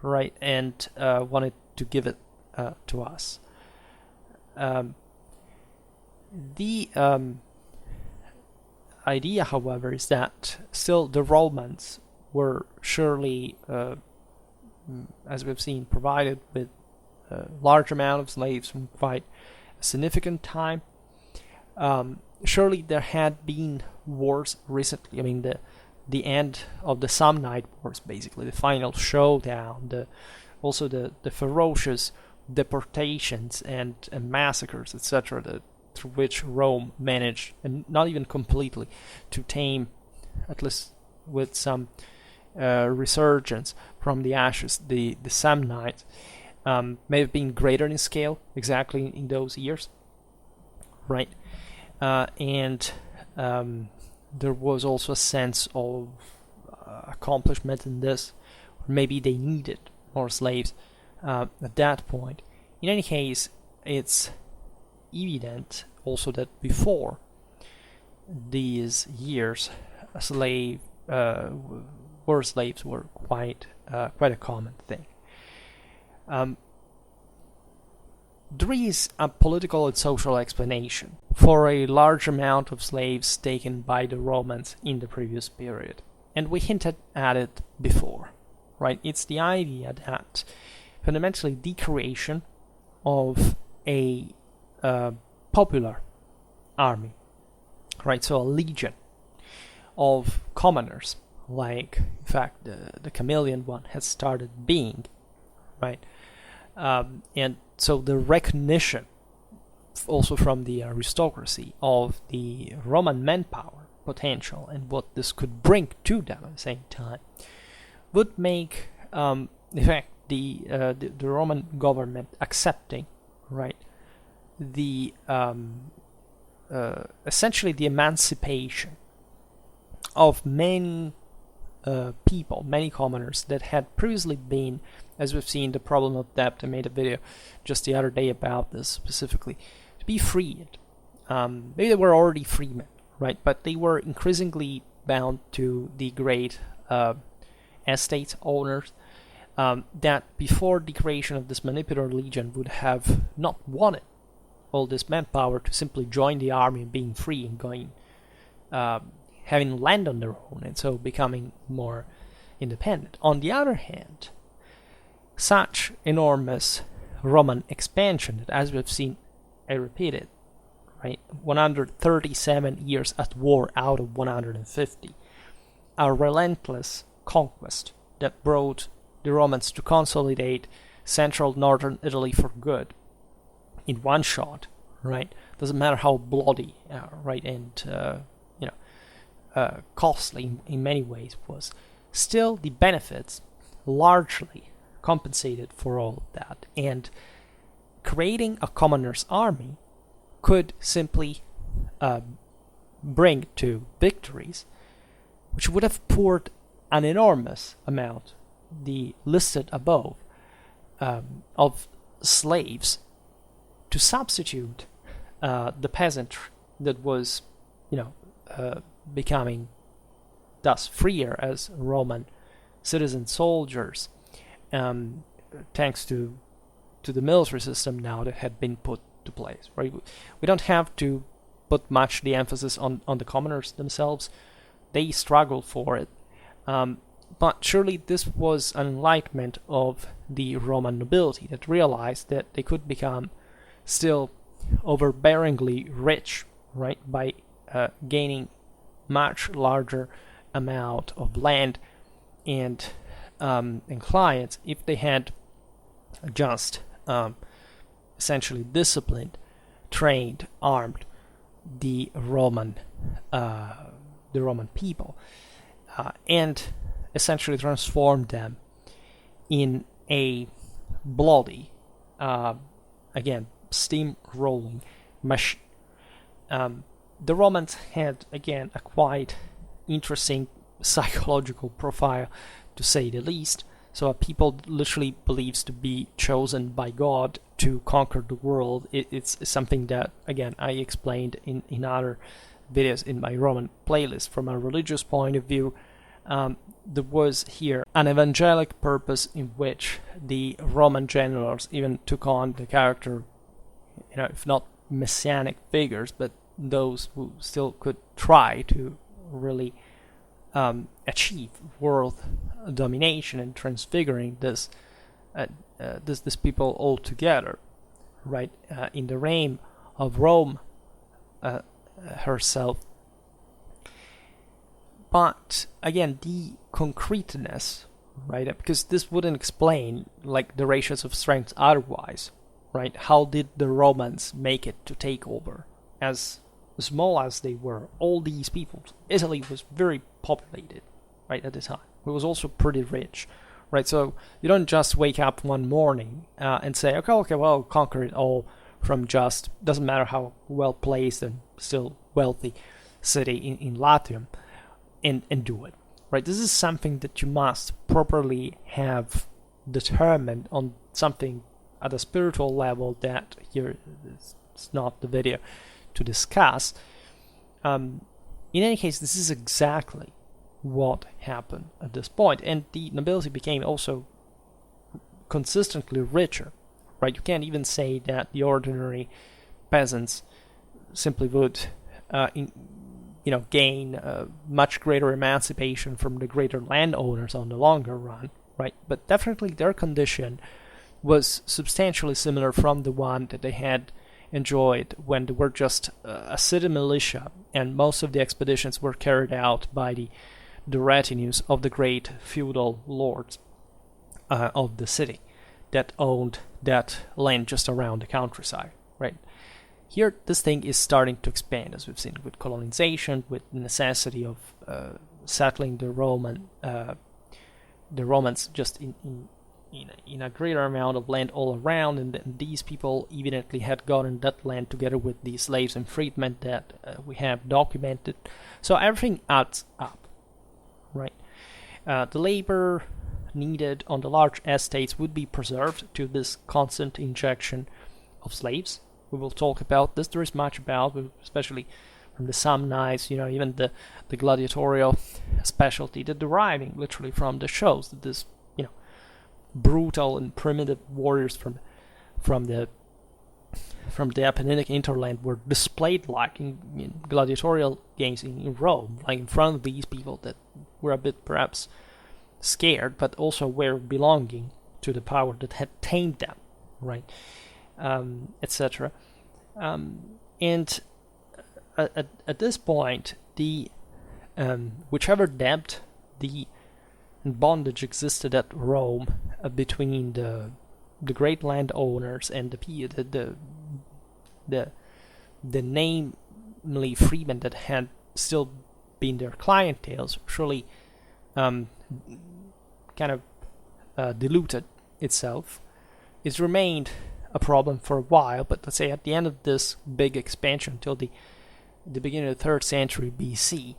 right, and wanted to give it to us. The idea, however, is that still the Romans were surely, as we've seen, provided with a large amount of slaves from quite a significant time. Surely there had been wars recently. I mean, the end of the Samnite Wars, basically, the final showdown, also the ferocious deportations and massacres, etc., through which Rome managed, and not even completely, to tame, at least with some resurgence from the ashes, the Samnites, may have been greater in scale exactly in those years, right? And there was also a sense of accomplishment in this, or maybe they needed more slaves at that point. In any case, it's evident also that before these years, slaves were quite a common thing. There is a political and social explanation for a large amount of slaves taken by the Romans in the previous period, and we hinted at it before, right? It's the idea that fundamentally the creation of a popular army, right? So a legion of commoners, like in fact the Camillian one has started being, right? And so the recognition also from the aristocracy of the Roman manpower potential and what this could bring to them at the same time would make, in fact, the Roman government accepting, right, the essentially the emancipation of many people, many commoners that had previously been, as we've seen, the problem of debt. I made a video just the other day about this specifically, to be freed. Maybe they were already freemen, right? But they were increasingly bound to the great estate owners that before the creation of this Manipular Legion would have not wanted all this manpower to simply join the army and being free and going, having land on their own, and so becoming more independent. On the other hand, such enormous Roman expansion that, as we've seen, I repeat it, right, 137 years at war out of 150, a relentless conquest that brought the Romans to consolidate central northern Italy for good in one shot, right? Doesn't matter how bloody, right, and costly in many ways was. Still, the benefits largely compensated for all of that, and creating a commoner's army could simply bring to victories, which would have poured an enormous amount, the listed above, of slaves to substitute the peasantry that was, becoming thus freer as Roman citizen soldiers, thanks to the military system now that had been put to place. Right, we don't have to put much the emphasis on the commoners themselves; they struggled for it. But surely this was an enlightenment of the Roman nobility that realized that they could become still overbearingly rich, right, by gaining much larger amount of land and clients if they had just essentially disciplined trained, armed the Roman people, and essentially transformed them in a bloody, again, steam-rolling machine. The Romans had, again, a quite interesting psychological profile, to say the least. So a people literally believes to be chosen by God to conquer the world. It's something that, again, I explained in other videos in my Roman playlist. From a religious point of view, there was here an evangelic purpose in which the Roman generals even took on the character, if not messianic figures, but those who still could try to really achieve world domination and transfiguring this people altogether, right? In the reign of Rome herself. But again, the concreteness, right? Because this wouldn't explain like the ratios of strength otherwise, right? How did the Romans make it to take over? As small as they were, all these people, Italy was very populated, right, at the time. It was also pretty rich, right? So you don't just wake up one morning and say, okay, well, conquer it all from just, doesn't matter how well placed and still wealthy city in Latium, and do it, right? This is something that you must properly have determined on something at a spiritual level that here it's not the video to discuss. In any case, this is exactly what happened at this point, and the nobility became also consistently richer, right? You can't even say that the ordinary peasants simply would gain much greater emancipation from the greater landowners on the longer run, right? But definitely their condition was substantially similar from the one that they had enjoyed when they were just a city militia, and most of the expeditions were carried out by the retinues of the great feudal lords of the city that owned that land just around the countryside, right? Here, this thing is starting to expand, as we've seen, with colonization, with the necessity of settling the Romans just in a greater amount of land all around, and these people evidently had gotten that land together with the slaves and freedmen that we have documented. So everything adds up, right? The labor needed on the large estates would be preserved to this constant injection of slaves. We will talk about this. There is much about, especially from the Samnites, even the gladiatorial specialty, that deriving literally from the shows that this, brutal and primitive warriors from the Apenninic hinterland were displayed like in gladiatorial games in Rome, like in front of these people that were a bit perhaps scared, but also were belonging to the power that had tamed them, right? Etc. And at this point, the whichever debt and bondage existed at Rome between the great landowners and the namely freemen that had still been their clientele, surely kind of diluted itself. It's remained a problem for a while, but let's say at the end of this big expansion until the beginning of the 3rd century BC,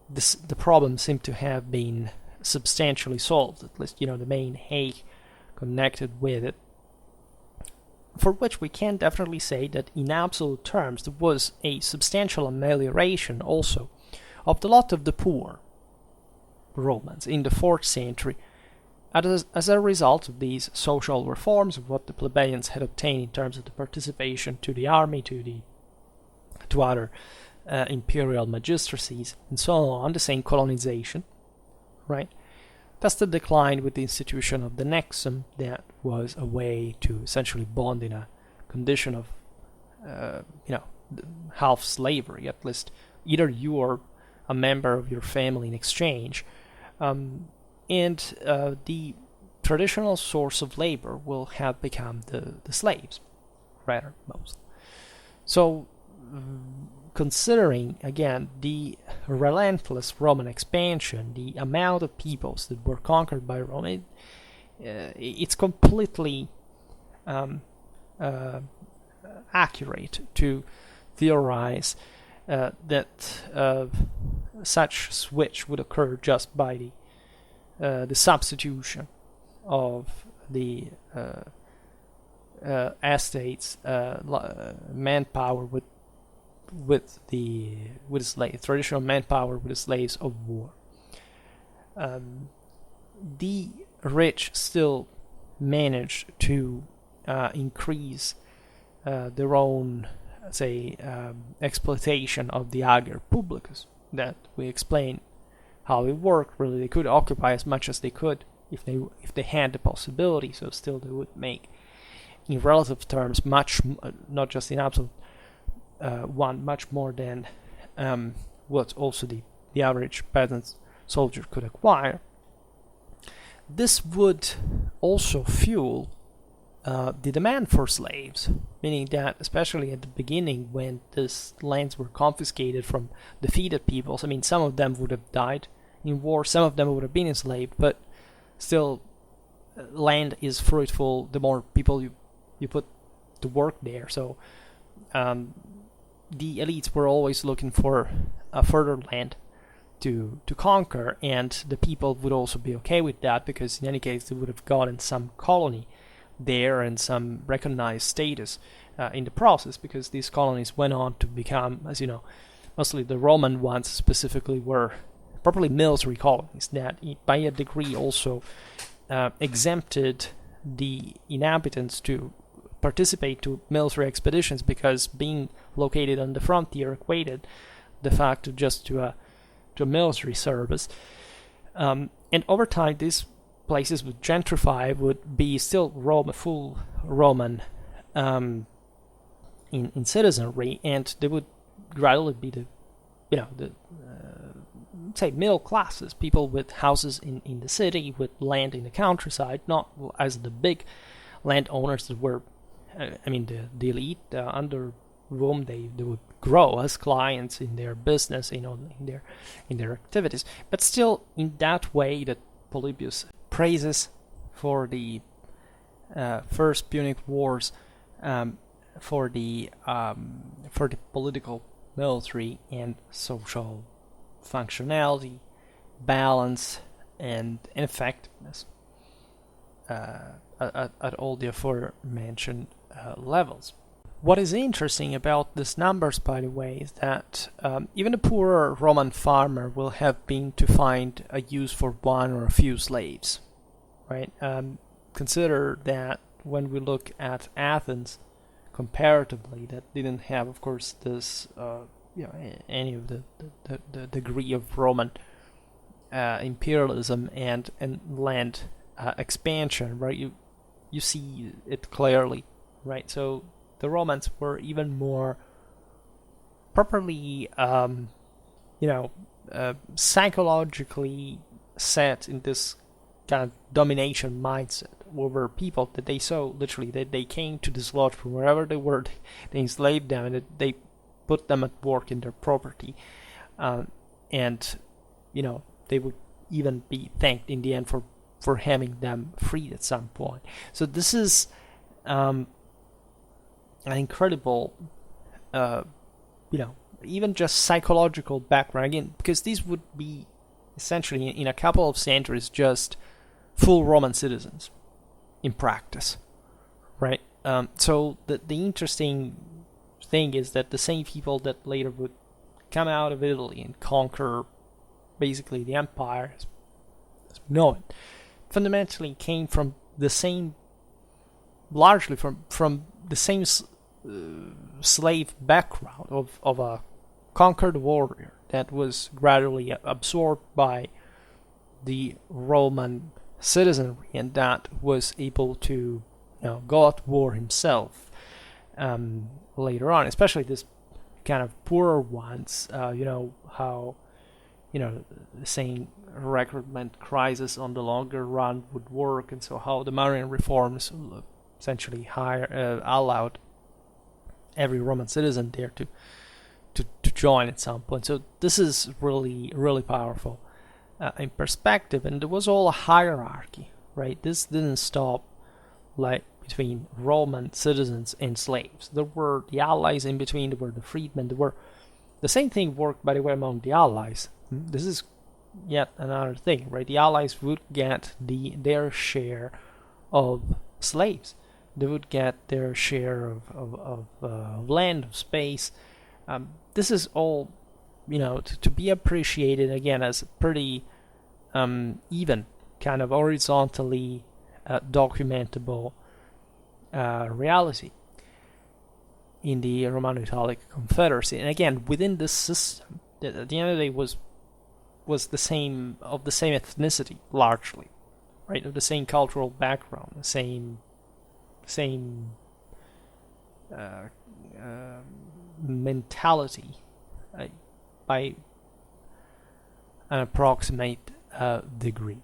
the problem seemed to have been substantially solved, at least the main Hague connected with it, for which we can definitely say that in absolute terms there was a substantial amelioration also of the lot of the poor Romans in the 4th century, as a result of these social reforms, of what the plebeians had obtained in terms of the participation to the army, to other imperial magistracies, and so on, the same colonization, right? Thus the decline with the institution of the nexum, that was a way to essentially bond in a condition of, half slavery, at least either you or a member of your family in exchange. And the traditional source of labor will have become the slaves, rather, most. So, considering again the relentless Roman expansion, the amount of peoples that were conquered by Rome, it's completely accurate to theorize that such switch would occur just by the substitution of the estates manpower with slaves, traditional manpower with the slaves of war. The rich still managed to increase their own, say, exploitation of the ager publicus. That we explain how it worked. Really, they could occupy as much as they could if they had the possibility. So still, they would make, in relative terms, much, not just in absolute one, much more than what also the average peasant soldier could acquire. This would also fuel the demand for slaves, meaning that especially at the beginning when these lands were confiscated from defeated peoples, I mean, some of them would have died in war, some of them would have been enslaved, but still, land is fruitful the more people you put to work there. So the elites were always looking for further land to conquer, and the people would also be okay with that, because in any case they would have gotten some colony there and some recognized status in the process, because these colonies went on to become, as you know, mostly the Roman ones specifically were properly military colonies that by a degree also exempted the inhabitants to participate to military expeditions, because being located on the frontier equated de facto just to a military service. And over time these places would gentrify, would be still full Roman in citizenry, and they would gradually be the say middle classes, people with houses in the city, with land in the countryside, not as the big landowners that were, the elite under whom they would grow as clients in their business, in their activities. But still, in that way that Polybius praises for the First Punic Wars, for the political, military, and social functionality, balance, and effectiveness at all the aforementioned levels. What is interesting about these numbers, by the way, is that even a poorer Roman farmer will have been to find a use for one or a few slaves, right? Consider that when we look at Athens, comparatively, that didn't have, of course, this any of the degree of Roman imperialism and land expansion, right? You see it clearly, right? So the Romans were even more properly, psychologically set in this kind of domination mindset over people that they saw, literally, that they came to dislodge from wherever they were. They enslaved them, and they put them at work in their property, and they would even be thanked in the end for having them freed at some point. So this is an incredible, even just psychological background, again, because these would be essentially in a couple of centuries just full Roman citizens in practice, right? So the interesting thing is that the same people that later would come out of Italy and conquer basically the empire as we know it, fundamentally came from the same, largely from the same slave background of a conquered warrior that was gradually absorbed by the Roman citizenry, and that was able to go at war himself later on, especially this kind of poorer ones. How the saying recruitment crisis on the longer run would work, and so how the Marian reforms essentially allowed every Roman citizen there to join at some point. So this is really, really powerful in perspective. And there was all a hierarchy, right? This didn't stop like between Roman citizens and slaves. There were the allies in between, there were the freedmen, there were the same thing worked, by the way, among the allies. This is yet another thing, right? The allies would get their share of slaves. They would get their share of land, of space. This is all, to be appreciated again as a pretty even, kind of horizontally documentable reality in the Romano-Italic Confederacy. And again, within this system, at the end of the day, was the same ethnicity largely, right? Of the same cultural background, the same mentality by an approximate degree.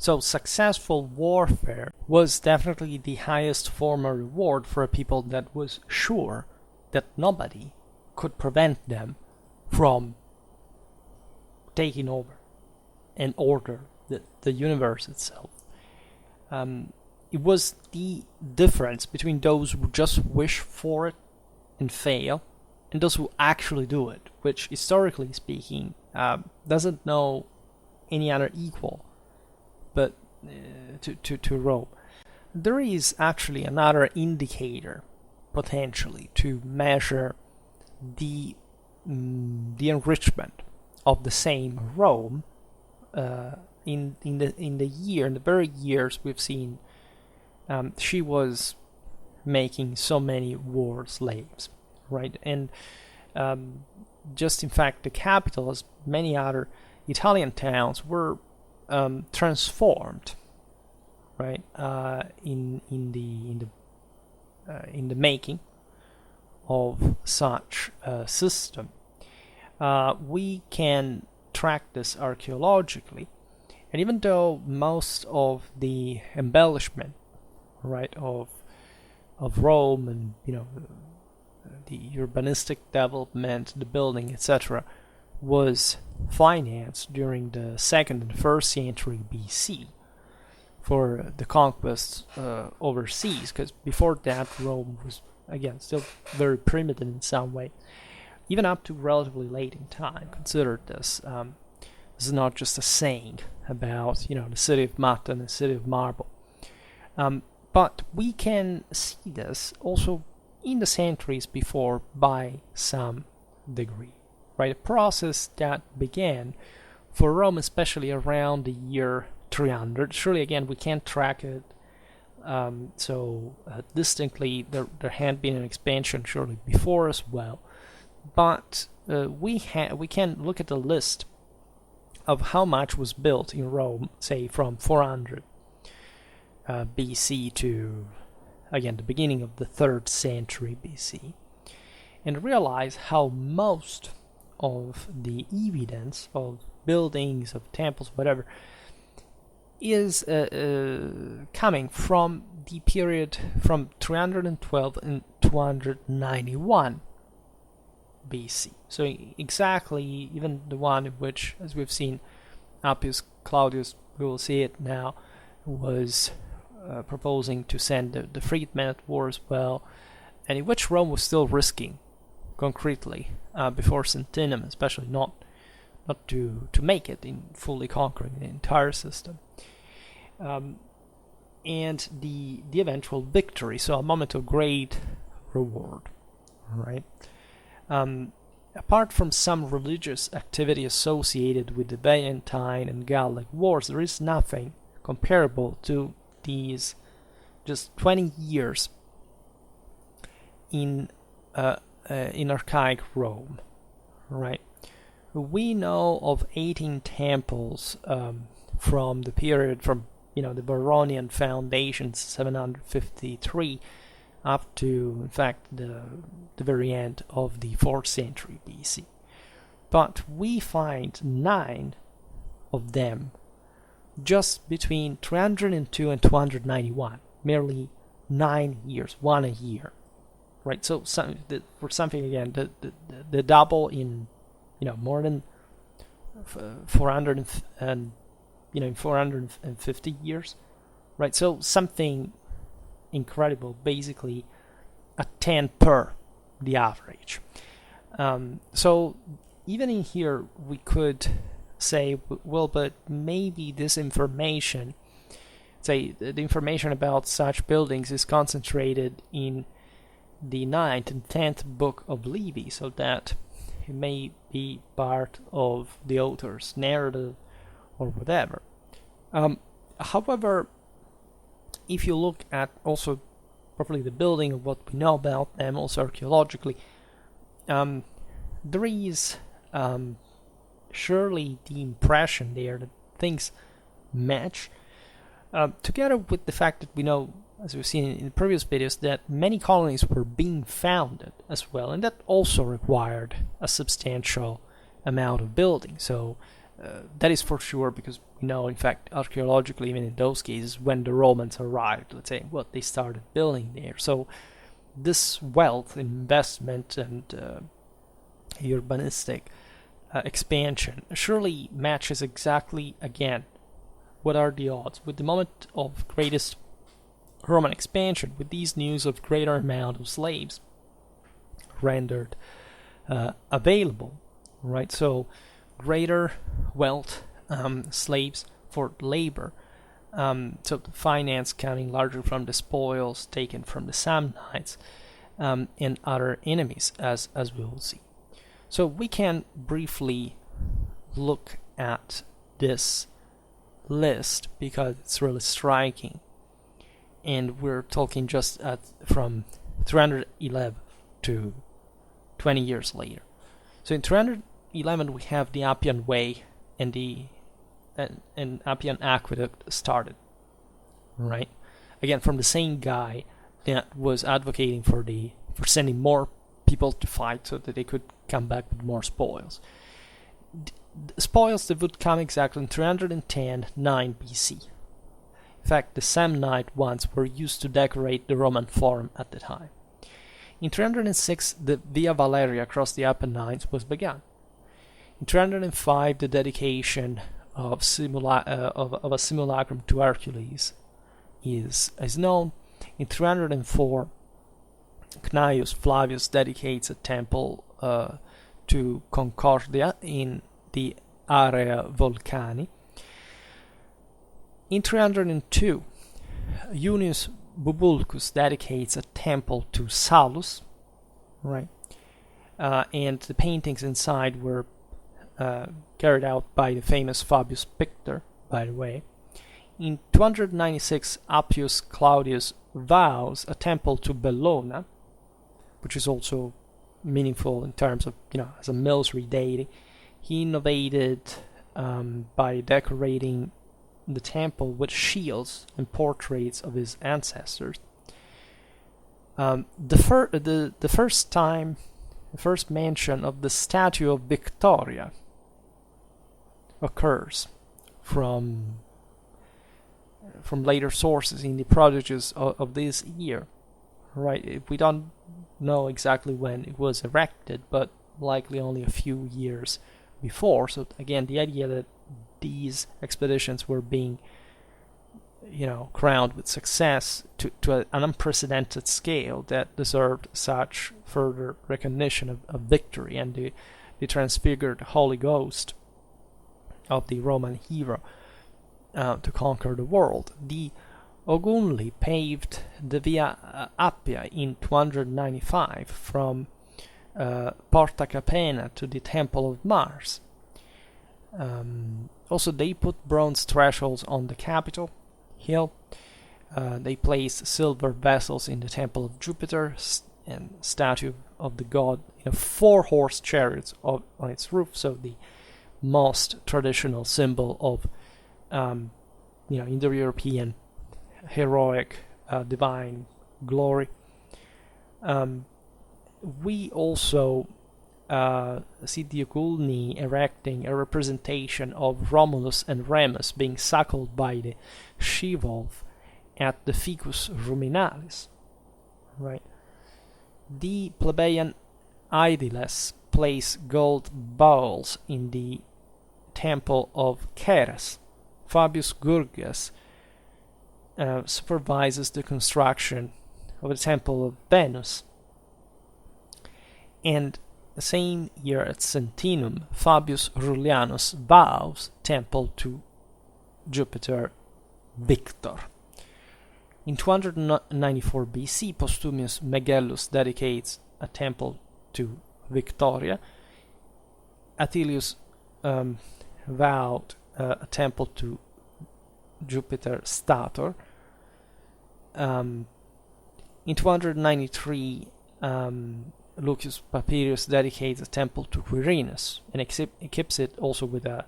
So successful warfare was definitely the highest form of reward for a people that was sure that nobody could prevent them from taking over and order the universe itself. It was the difference between those who just wish for it and fail, and those who actually do it, which historically speaking doesn't know any other equal but to Rome. There is actually another indicator potentially to measure the enrichment of the same Rome in the very years we've seen she was making so many war slaves, right? And just in fact, the capital, as many other Italian towns, were transformed, right? In the making of such a system. We can track this archaeologically, and even though most of the embellishment, right, of Rome and the urbanistic development, the building, etc., was financed during the 2nd and 1st century BC for the conquests overseas, because before that Rome was again still very primitive in some way, even up to relatively late in time. Consider this. This is not just a saying about the city of mud and the city of marble. But we can see this also in the centuries before by some degree, right? A process that began for Rome, especially around the year 300. Surely, again, we can't track it so distinctly. There had been an expansion surely before as well, but we can look at the list of how much was built in Rome, say from 400 BC to, again, the beginning of the 3rd century BC, and realize how most of the evidence of buildings, of temples, whatever, is coming from the period from 312 and 291 BC. So exactly even the one in which, as we've seen, Appius Claudius, we will see it now, was proposing to send the freedmen at war as well, and in which Rome was still risking concretely before Centennium, especially not to make it in fully conquering the entire system, and the eventual victory. So a moment of great reward, right? Apart from some religious activity associated with the Byzantine and Gallic wars, there is nothing comparable to these just 20 years in archaic Rome, right? We know of 18 temples from the period from the Baronian foundations, 753, up to, in fact, the very end of the 4th century BC. But we find 9 of them just between 302 and 291, merely 9 years, one a year, right? So for something again, the double in more than 400 and 450 years, right? So something incredible, basically a 10 per the average. So even in here we could say, well, but maybe this information, say the information about such buildings, is concentrated in the 9th and 10th book of Livy, so that it may be part of the author's narrative or whatever. However, if you look at also properly the building of what we know about them, also archaeologically, there is surely the impression there that things match, together with the fact that we know, as we've seen in the previous videos, that many colonies were being founded as well, and that also required a substantial amount of building. So that is for sure, because we know, in fact, archaeologically, even in those cases, when the Romans arrived, let's say, what they started building there. So this wealth, investment, and urbanistic expansion surely matches exactly, again, what are the odds with the moment of greatest Roman expansion, with these news of greater amount of slaves rendered available, right? So greater wealth, slaves for labor, so the finance coming largely from the spoils taken from the Samnites and other enemies, as we will see. So we can briefly look at this list because it's really striking, and we're talking just from 311 to 20 years later. So in 311 we have the Appian Way and the Appian Aqueduct started, right? Again, from the same guy that was advocating for sending more people to fight so that they could come back with more spoils. Spoils that would come exactly in 310 9 BC. In fact, the Samnite ones were used to decorate the Roman Forum at the time. In 306, the Via Valeria across the Apennines was begun. In 305, the dedication of a simulacrum to Hercules is known. In 304, Cneius Flavius dedicates a temple to Concordia in the Area Volcani. In 302, Junius Bubulcus dedicates a temple to Salus, right? And the paintings inside were carried out by the famous Fabius Pictor, by the way. In 296, Appius Claudius vows a temple to Bellona, which is also meaningful in terms of, as a military deity. He innovated by decorating the temple with shields and portraits of his ancestors. The first mention of the statue of Victoria occurs from later sources in the prodigies of this year, right? We don't know exactly when it was erected, but likely only a few years before. So again, the idea that these expeditions were being, crowned with success to an unprecedented scale that deserved such further recognition of victory and the transfigured Holy Ghost of the Roman hero to conquer the world. The Ogunli paved the Via Appia in 295 from Porta Capena to the Temple of Mars. Also, they put bronze thresholds on the Capitol hill. They placed silver vessels in the Temple of Jupiter and statue of the god in a 4-horse chariots on its roof. So the most traditional symbol of, Indo-European heroic divine glory. We also see the Ogulni erecting a representation of Romulus and Remus being suckled by the she-wolf at the Ficus Ruminalis, right? the plebeian aediles place gold bowls in the temple of Ceres. Fabius Gurgias supervises the construction of the temple of Venus. And the same year at Sentinum, Fabius Rullianus vows temple to Jupiter Victor. In 294 BC, Postumius Megellus dedicates a temple to Victoria. Attilius vowed a temple to Jupiter Stator. In 293, Lucius Papirius dedicates a temple to Quirinus and equips it also with a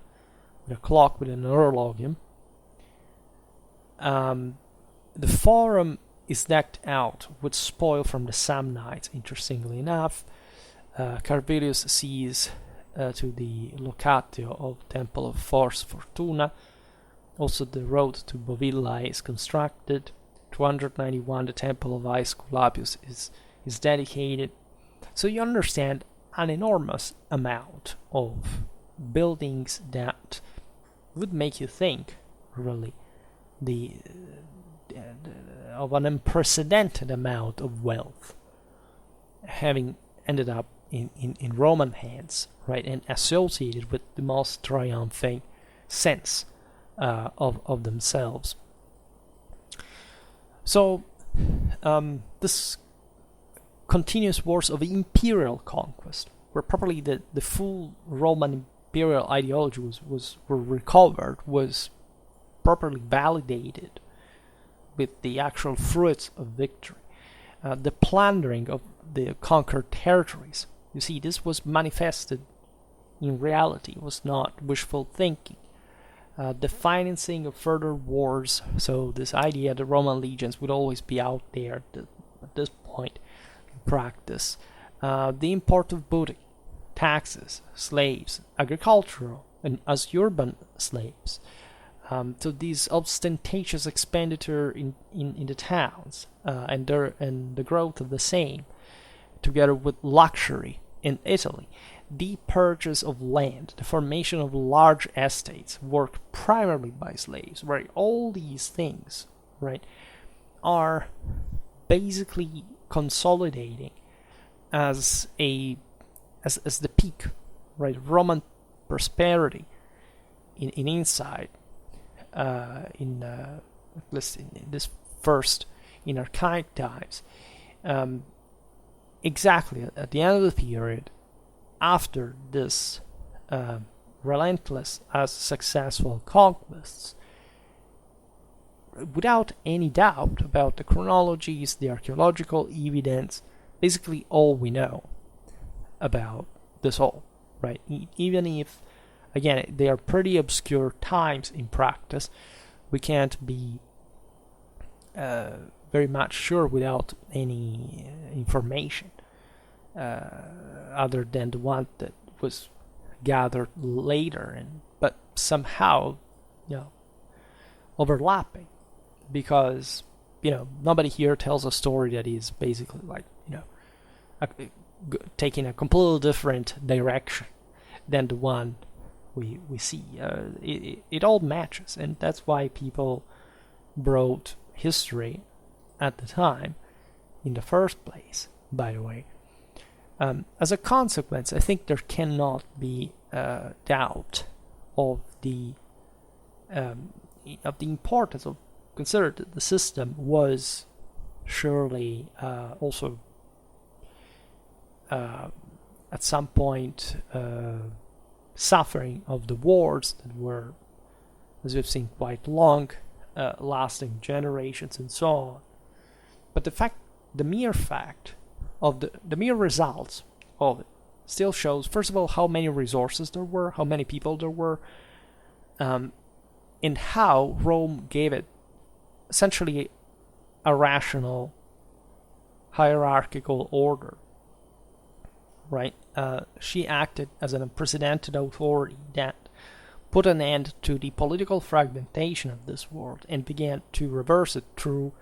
clock, with an horologium. The forum is decked out with spoil from the Samnites, interestingly enough. Carvilius sees to the locatio of Temple of Fors Fortuna. Also the road to Bovilla is constructed. 291, the Temple of Aesculapius is dedicated. So you understand an enormous amount of buildings that would make you think, really, of an unprecedented amount of wealth having ended up in Roman hands, right, and associated with the most triumphing sense of themselves. So this continuous wars of imperial conquest, where properly the full Roman imperial ideology was recovered, was properly validated with the actual fruits of victory. The plundering of the conquered territories, you see, this was manifested in reality, it was not wishful thinking. The financing of further wars, so this idea the Roman legions would always be out there at this point in practice. The import of booty, taxes, slaves, agricultural and as urban slaves. So these ostentatious expenditure in the towns and the growth of the same, together with luxury in Italy, the purchase of land, the formation of large estates, worked primarily by slaves, right? All these things, right, are basically consolidating as the peak, right? Roman prosperity in inside. At least in this first, in archaic times, exactly at the end of the period, after this relentless as successful conquests, without any doubt about the chronologies, the archaeological evidence, basically all we know about this all, right? Even if, again, they are pretty obscure times in practice, we can't be very much sure without any information other than the one that was gathered later, but somehow, overlapping, because nobody here tells a story that is basically like taking a completely different direction than the one we see. It all matches, and that's why people wrote history at the time in the first place, by the way. As a consequence, I think there cannot be doubt of the importance of consider that the system was surely also at some point suffering of the wars that were, as we've seen, quite long, lasting generations and so on. But the mere fact of the mere results of it still shows, first of all, how many resources there were, how many people there were, and how Rome gave it essentially a rational hierarchical order, right? She acted as an unprecedented authority that put an end to the political fragmentation of this world and began to reverse it through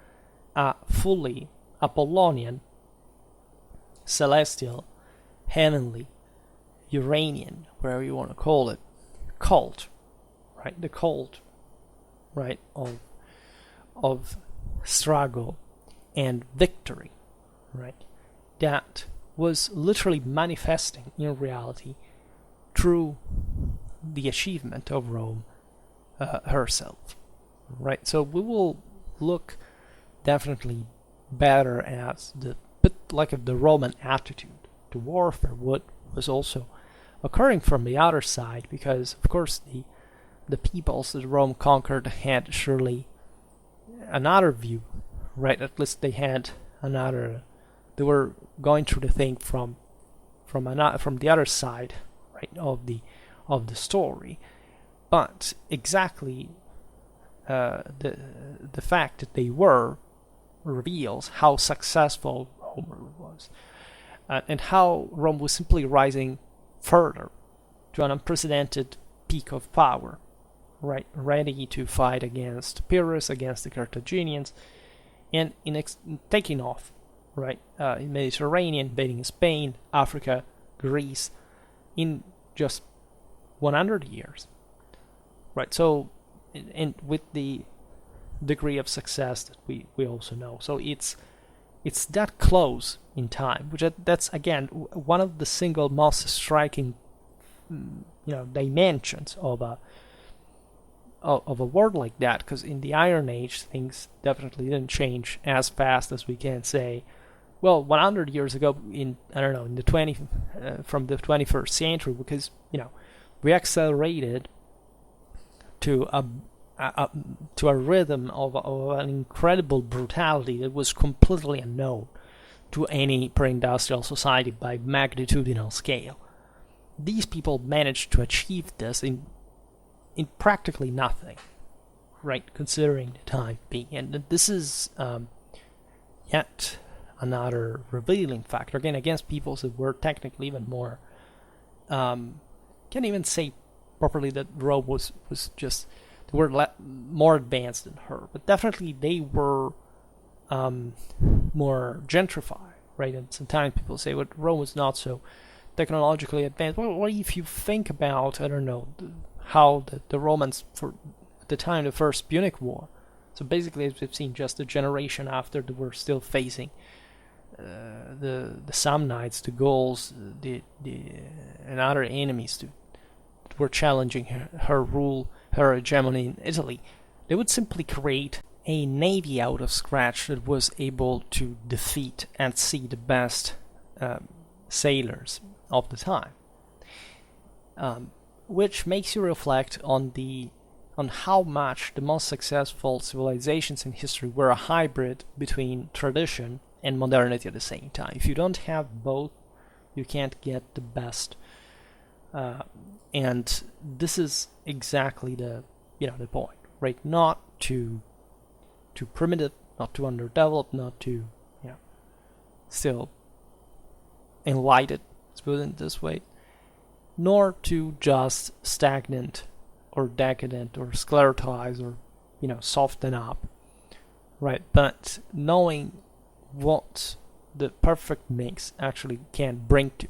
a fully Apollonian celestial, heavenly, Uranian, whatever you want to call it, cult, right? The cult, right, of struggle and victory, right? That was literally manifesting in reality through the achievement of Rome herself, right? So we will look definitely better at the bit like of the Roman attitude to warfare, what was also occurring from the other side, because of course the peoples that Rome conquered had surely another view, right? At least they had another. They were going through the thing from the other side, right, of the story. But exactly the fact that they were reveals how successful Rome was, and how Rome was simply rising further to an unprecedented peak of power, right, ready to fight against Pyrrhus, against the Carthaginians, and in taking off, right, in Mediterranean, invading Spain, Africa, Greece, in just 100 years, right? So, and with the degree of success that we also know, so it's that close in time, which that's again one of the single most striking, dimensions of a world like that, because in the Iron Age things definitely didn't change as fast as we can say, well, 100 years ago in the from the 21st century, because we accelerated to a rhythm of an incredible brutality that was completely unknown to any pre-industrial society by magnitudinal scale. These people managed to achieve this in practically nothing, right, considering the time being. And this is yet another revealing factor, again, against peoples that were technically even more, can't even say properly that Rome was just, they were more advanced than her, but definitely they were more gentrified, right? And sometimes people say, well, Rome was not so technologically advanced. Well, what if you think about, how the Romans, for the time of the First Punic War, so basically as we've seen just a generation after, they were still facing the Samnites, the Gauls, and other enemies that were challenging her rule, her hegemony in Italy. They would simply create a navy out of scratch that was able to defeat and see the best sailors of the time, which makes you reflect on how much the most successful civilizations in history were a hybrid between tradition and modernity at the same time. If you don't have both, you can't get the best. And this is exactly the point, right? Not too primitive, not too underdeveloped, not too still enlightened, let's put it this way, nor too just stagnant or decadent or sclerotized or soften up, right? But knowing what the perfect mix actually can bring to.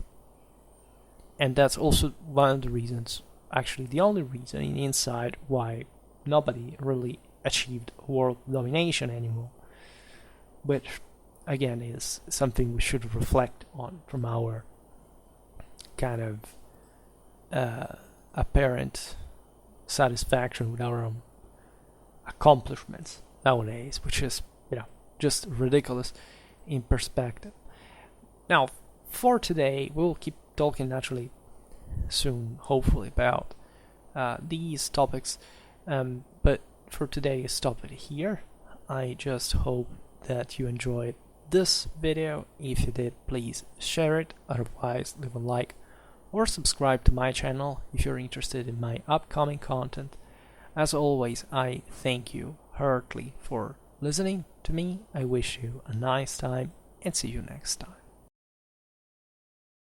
And that's also one of the reasons, actually the only reason inside why nobody really achieved world domination anymore, which again is something we should reflect on from our kind of apparent satisfaction with our own accomplishments nowadays, which is just ridiculous in perspective. Now, for today, we'll keep talking naturally soon, hopefully, about these topics, but for today, stop it here. I just hope that you enjoyed this video. If you did, please share it, otherwise leave a like or subscribe to my channel if you're interested in my upcoming content. As always, I thank you heartily for listening to me. I wish you a nice time and see you next time.